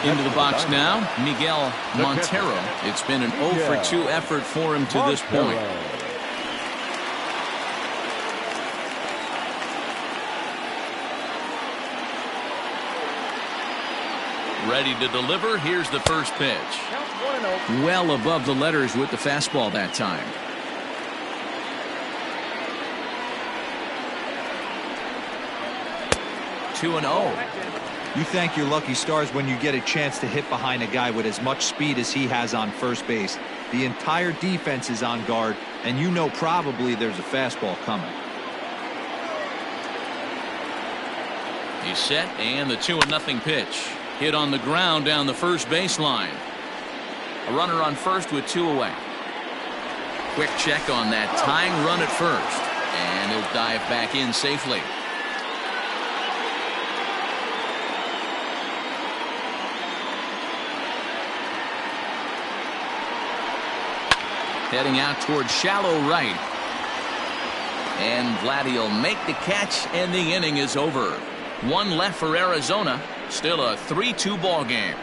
Into the box now, Miguel Montero. It's been an 0-for-2 effort for him to this point. Ready to deliver. Here's the first pitch. Well above the letters with the fastball that time. 2-0. You thank your lucky stars when you get a chance to hit behind a guy with as much speed as he has on first base. The entire defense is on guard, and you know probably there's a fastball coming. He's set, and the 2-0 pitch. Hit on the ground down the first baseline. A runner on first with 2 away. Quick check on that tying run at first, and he'll dive back in safely. Heading out towards shallow right. And Vladdy will make the catch, and the inning is over. 1 left for Arizona. Still a 3-2 ball game.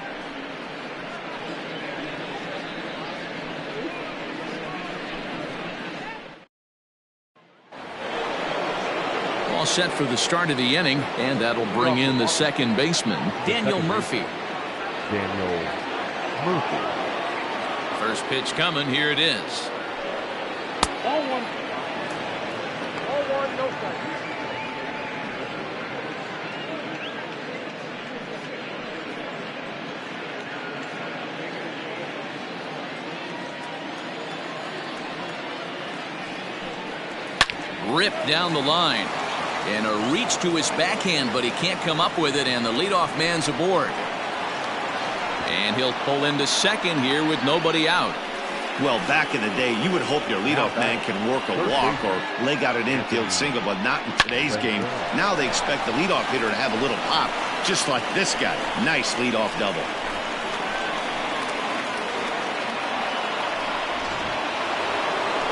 All set for the start of the inning, and that'll bring in the second baseman, Daniel Murphy. Daniel Murphy. First pitch coming. Here it is. Ball 1. Ball 1, no strike. Ripped down the line. And a reach to his backhand, but he can't come up with it, and the leadoff man's aboard. And he'll pull into second here with nobody out. Well, back in the day, you would hope your leadoff man can work a walk or leg out an infield single, but not in today's game. Now they expect the leadoff hitter to have a little pop, just like this guy. Nice leadoff double.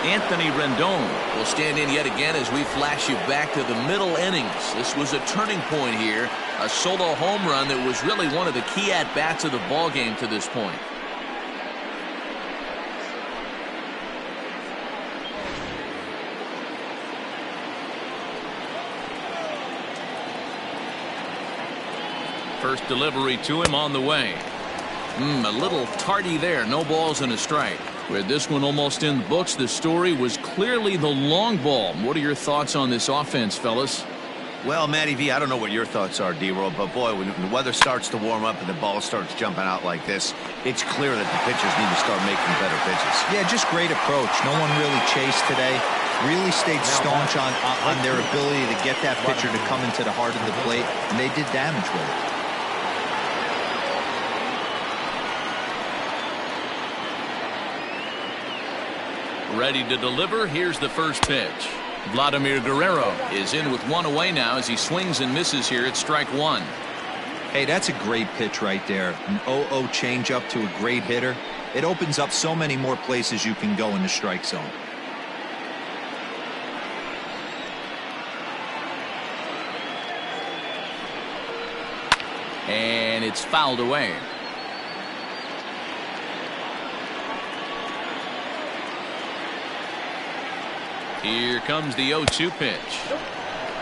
Anthony Rendon will stand in yet again as we flash you back to the middle innings. This was a turning point here. A solo home run that was really one of the key at-bats of the ball game to this point. First delivery to him on the way. A little tardy there. No balls and a strike. With this one almost in the books, the story was clearly the long ball. What are your thoughts on this offense, fellas? Well, Matty V, I don't know what your thoughts are, D-Roll, but boy, when the weather starts to warm up and the ball starts jumping out like this, it's clear that the pitchers need to start making better pitches. Yeah, just great approach. No one really chased today. Really stayed staunch on their ability to get that pitcher to come into the heart of the plate, and they did damage with it. Ready to deliver. Here's the first pitch. Vladimir Guerrero is in with 1 away now as he swings and misses here at strike 1. Hey, that's a great pitch right there. An 0-0 changeup to a great hitter. It opens up so many more places you can go in the strike zone. And it's fouled away. Here comes the 0-2 pitch.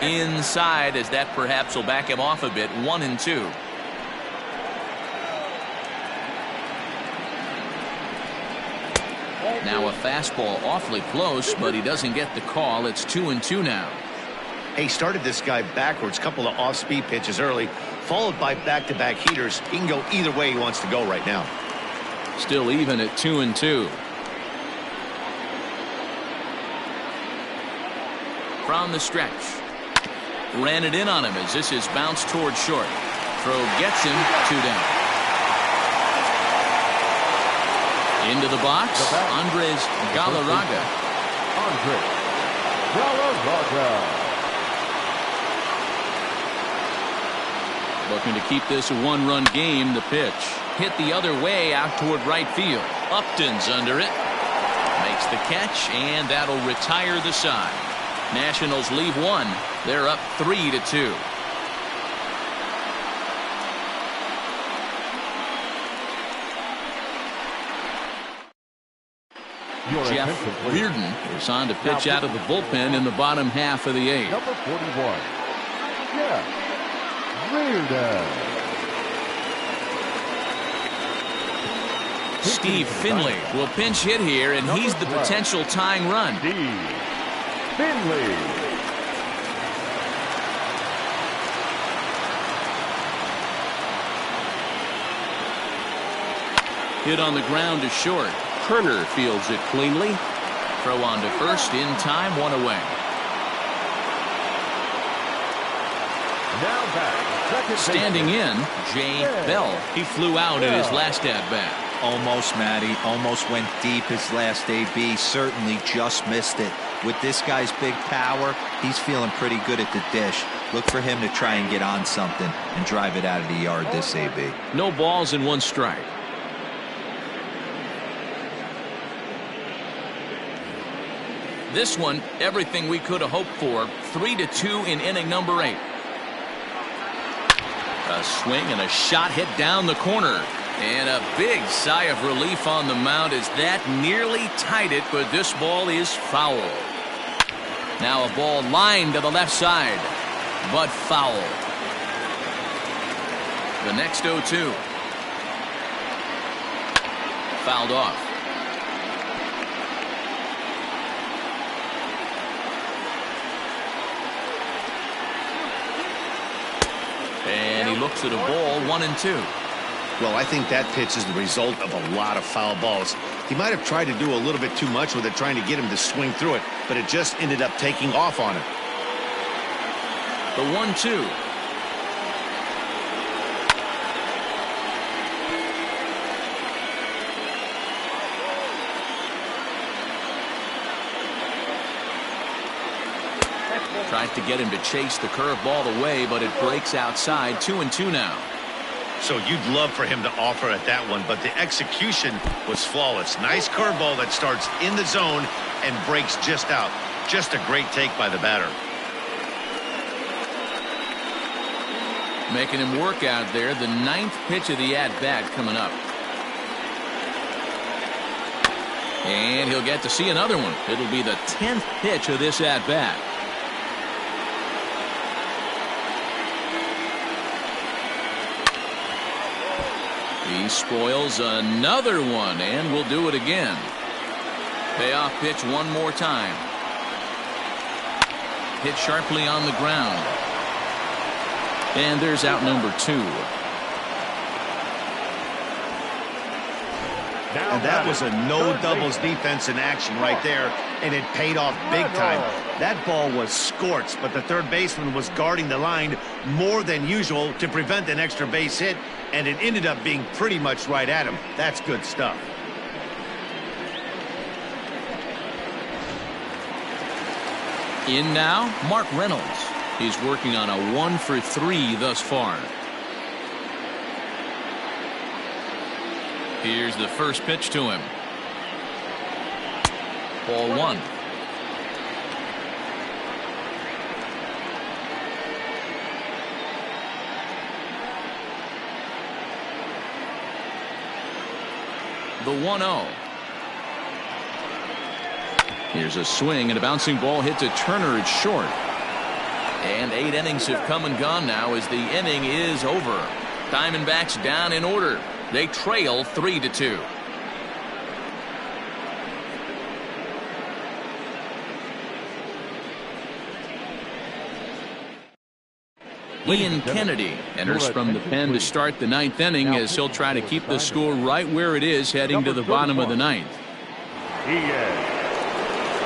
Inside, as that perhaps will back him off a bit. 1-2. Now a fastball awfully close, but he doesn't get the call. It's 2-2 now. He started this guy backwards, couple of off-speed pitches early, followed by back-to-back heaters. He can go either way he wants to go right now. Still even at 2-2. From the stretch. Ran it in on him as this is bounced towards short. Throw gets him. 2 down. Into the box, Andres Galarraga. Andres Galarraga. Looking to keep this a one-run game. The pitch hit the other way out toward right field. Upton's under it. Makes the catch, and that'll retire the side. Nationals leave one. They're up 3-2. Jeff Reardon is on to pitch out of the bullpen in the bottom half of the 8th. Number 41, Jeff Reardon. Steve Finley will pinch hit here, and he's the potential tying run. Steve Finley. Hit on the ground to short. Kerner fields it cleanly. Throw on to first in time, 1 away. Now back, second Standing in, Jay Bell. He flew out in his last at-bat. Almost, Matty. Almost went deep his last AB. Certainly just missed it. With this guy's big power, he's feeling pretty good at the dish. Look for him to try and get on something and drive it out of the yard this AB. No balls and 1 strike. This one, everything we could have hoped for. 3-2 in inning number 8. A swing and a shot hit down the corner. And a big sigh of relief on the mound as that nearly tied it, but this ball is foul. Now a ball lined to the left side, but foul. The next 0-2. Fouled off. And he looks at a ball, 1-2. Well, I think that pitch is the result of a lot of foul balls. He might have tried to do a little bit too much with it, trying to get him to swing through it, but it just ended up taking off on him. The 1-2. Tries to get him to chase the curveball away, but it breaks outside. 2-2 now. So you'd love for him to offer at that one, but the execution was flawless. Nice curveball that starts in the zone and breaks just out. Just a great take by the batter. Making him work out there. The 9th pitch of the at-bat coming up. And he'll get to see another one. It'll be the 10th pitch of this at-bat. He spoils another one, and will do it again. Payoff pitch one more time. Hit sharply on the ground. And there's out number 2. And that was a no doubles defense in action right there, and it paid off big time. That ball was scorched, but the third baseman was guarding the line more than usual to prevent an extra base hit, and it ended up being pretty much right at him. That's good stuff. In now, Mark Reynolds. He's working on a 1 for 3 thus far. Here's the first pitch to him. Ball 1. The 1-0. Here's a swing and a bouncing ball hit to Turner. It's short. And 8 innings have come and gone now as the inning is over. Diamondbacks down in order. They trail 3-2. Ian Kennedy enters from the pen to start the 9th inning as he'll try to keep the score right where it is heading to the bottom of the 9th.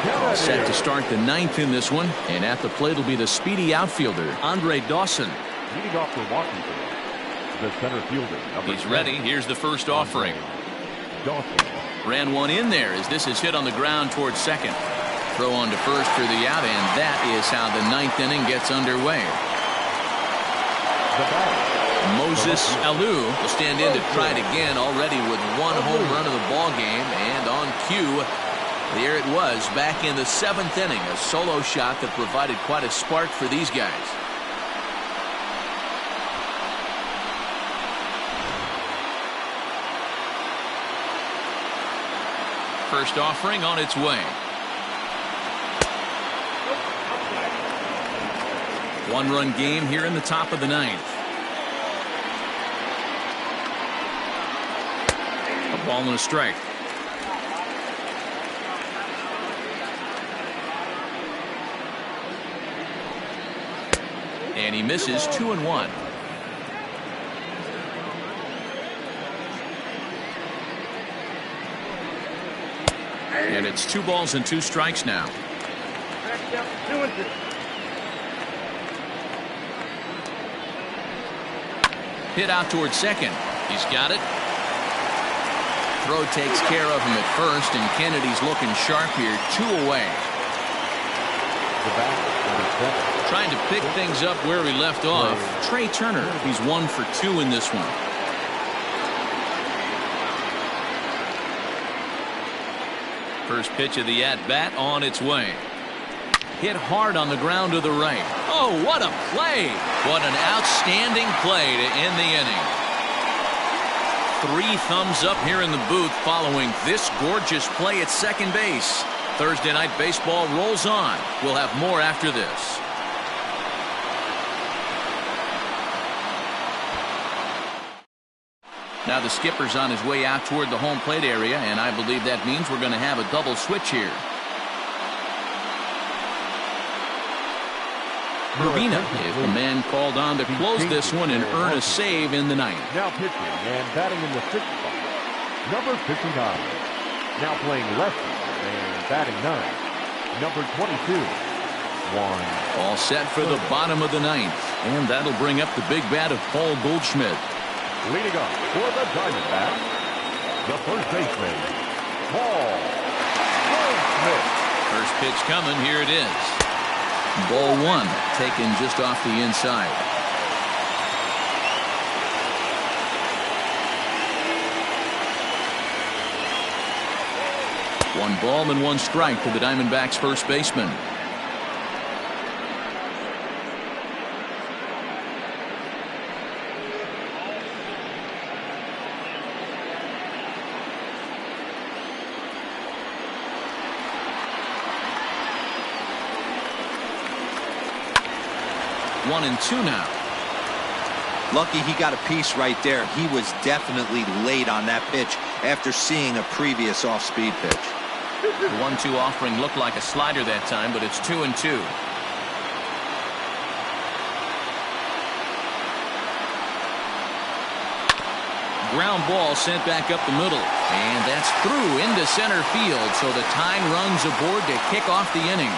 All set to start the 9th in this one, and at the plate will be the speedy outfielder Andre Dawson. Leading off for Washington, the center fielder. He's ready. Here's the first offering. Dawson. Ran one in there as this is hit on the ground towards second. Throw on to first for the out, and that is how the 9th inning gets underway. Moses Alou will stand in to try it again, already with 1 home run of the ball game, and on cue, there it was back in the 7th inning, a solo shot that provided quite a spark for these guys. First offering on its way. 1-run game here in the top of the 9th. A ball and a strike. And he misses 2-1. And it's 2 balls and 2 strikes now. Hit out towards second. He's got it. Throw takes care of him at first, and Kennedy's looking sharp here. 2 away. Trying to pick things up where we left off. Trey Turner. He's 1 for 2 in this one. First pitch of the at-bat on its way. Hit hard on the ground to the right. Oh, what a play! What an outstanding play to end the inning. 3 thumbs up here in the booth following this gorgeous play at second base. Thursday Night Baseball rolls on. We'll have more after this. Now the skipper's on his way out toward the home plate area, and I believe that means we're going to have a double switch here. Urbina is the man called on to close this one and earn a save in the 9th. Now pitching and batting in the 6th spot, number 59. Now playing lefty and batting 9, number 22. 1. All set for the bottom of the 9th, and that'll bring up the big bat of Paul Goldschmidt. Leading up for the Diamondbacks, the first baseman, Paul Goldschmidt. First pitch coming. Here it is. Ball 1, taken just off the inside. One ball and 1 strike to the Diamondbacks first baseman. One and 2 now. Lucky he got a piece right there. He was definitely late on that pitch after seeing a previous off-speed pitch. The 1-2 offering looked like a slider that time, but it's 2 and 2. Ground ball sent back up the middle, and that's through into center field, so the tying runs aboard to kick off the inning.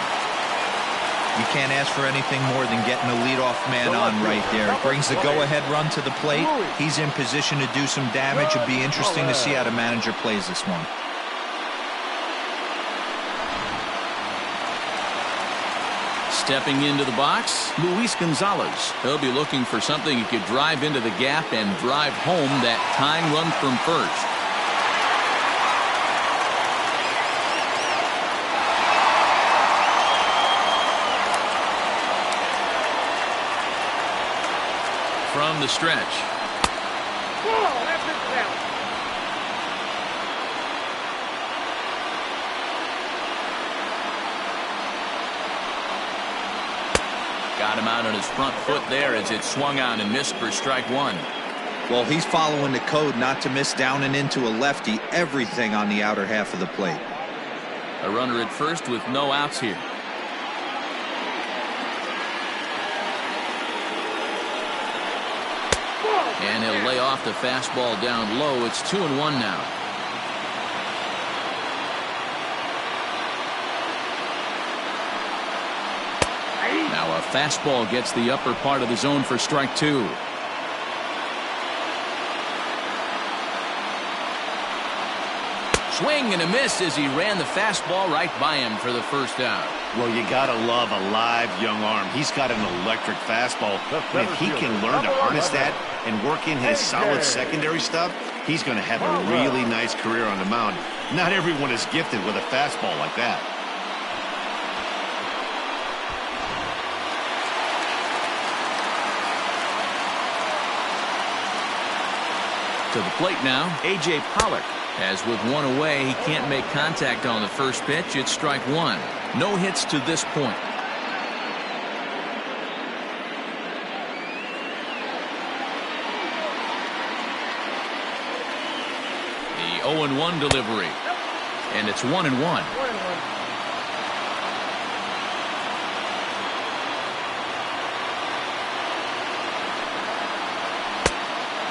You can't ask for anything more than getting the leadoff man on right there. Brings the go-ahead run to the plate. He's in position to do some damage. It'll be interesting to see how the manager plays this one. Stepping into the box, Luis Gonzalez. He'll be looking for something he could drive into the gap and drive home that tying run from first. from the stretch. Whoa, that's it now. Got him out on his front foot there as it swung on and missed for strike one. Well, he's following the code not to miss down and into a lefty. Everything on the outer half of the plate. A runner at first with no outs here. And he'll lay off the fastball down low. It's 2-1 now. Now a fastball gets the upper part of the zone for strike two. Swing and a miss as he ran the fastball right by him for the first out. Well, you gotta love a live young arm. He's got an electric fastball. And if he can learn to harness that and work in his solid secondary stuff, he's going to have a really nice career on the mound. Not everyone is gifted with a fastball like that. To the plate now, A.J. Pollock. As with one away, he can't make contact on the first pitch. It's strike one. No hits to this point. The 0-1 delivery. And it's 1-1.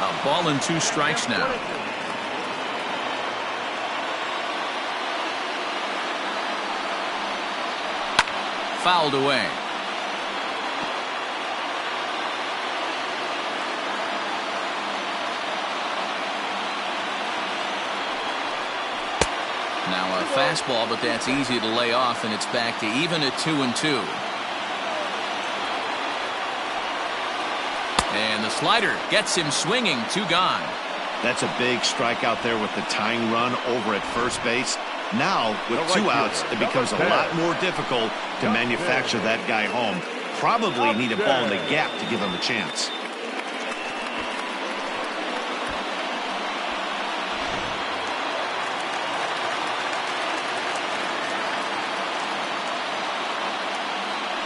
A ball and 2 strikes now. Fouled away. Now a fastball, but that's easy to lay off, and it's back to even at 2-2. And the slider gets him swinging. 2 gone. That's a big strikeout there with the tying run over at first base. Now, with 2 outs, it becomes a lot more difficult to manufacture that guy home. Probably need a ball in the gap to give him a chance.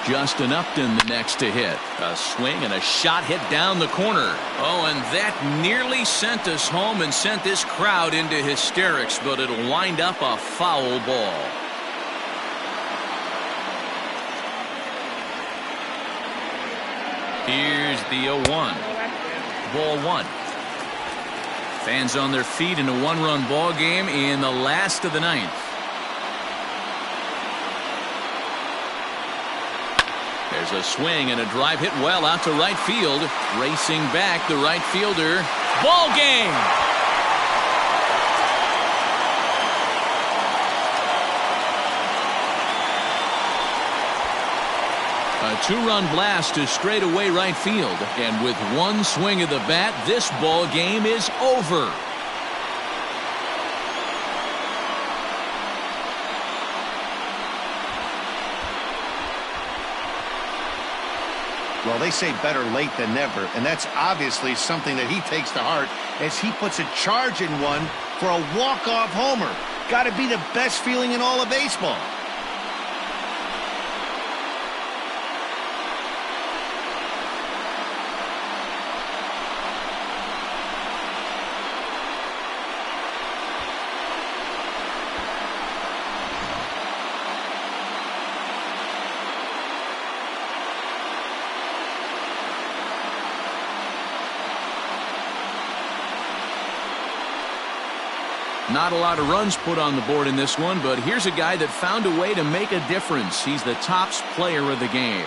Justin Upton the next to hit. A swing and a shot hit down the corner. Oh, and that nearly sent us home and sent this crowd into hysterics, but it'll wind up a foul ball. Here's the 0-1. Ball 1. Fans on their feet in a 1-run ball game in the last of the 9th. There's a swing and a drive hit well out to right field. Racing back, the right fielder. Ball game! A 2-run blast to straightaway right field. And with 1 swing of the bat, this ball game is over. Well, they say better late than never, and that's obviously something that he takes to heart as he puts a charge in one for a walk-off homer. Got to be the best feeling in all of baseball. Not a lot of runs put on the board in this one, but here's a guy that found a way to make a difference. He's the tops player of the game.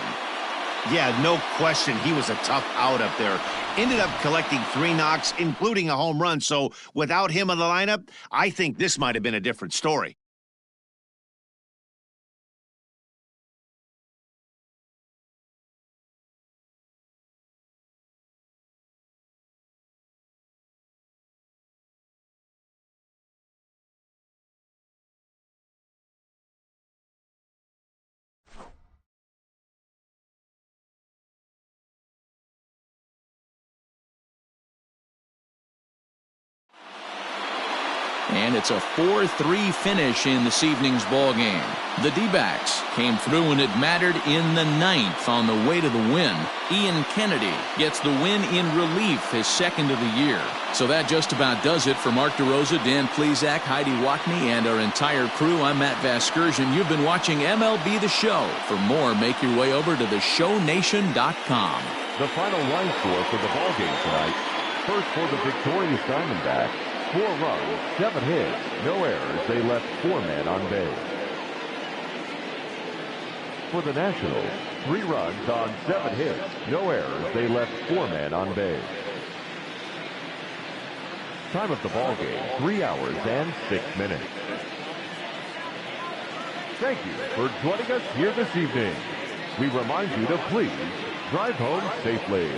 Yeah, no question. He was a tough out up there. Ended up collecting 3 knocks, including a home run. So without him in the lineup, I think this might have been a different story. And it's a 4-3 finish in this evening's ball game. The D-backs came through when it mattered in the 9th on the way to the win. Ian Kennedy gets the win in relief, his second of the year. So that just about does it for Mark DeRosa, Dan Plesac, Heidi Watney, and our entire crew. I'm Matt Vasgersian. You've been watching MLB The Show. For more, make your way over to theshownation.com. The final line score for the ball game tonight. First for the victorious Diamondbacks. 4 runs, 7 hits, no errors. They left 4 men on base. For the Nationals, 3 runs on 7 hits, no errors. They left 4 men on base. Time of the ball game, 3 hours and 6 minutes. Thank you for joining us here this evening. We remind you to please drive home safely.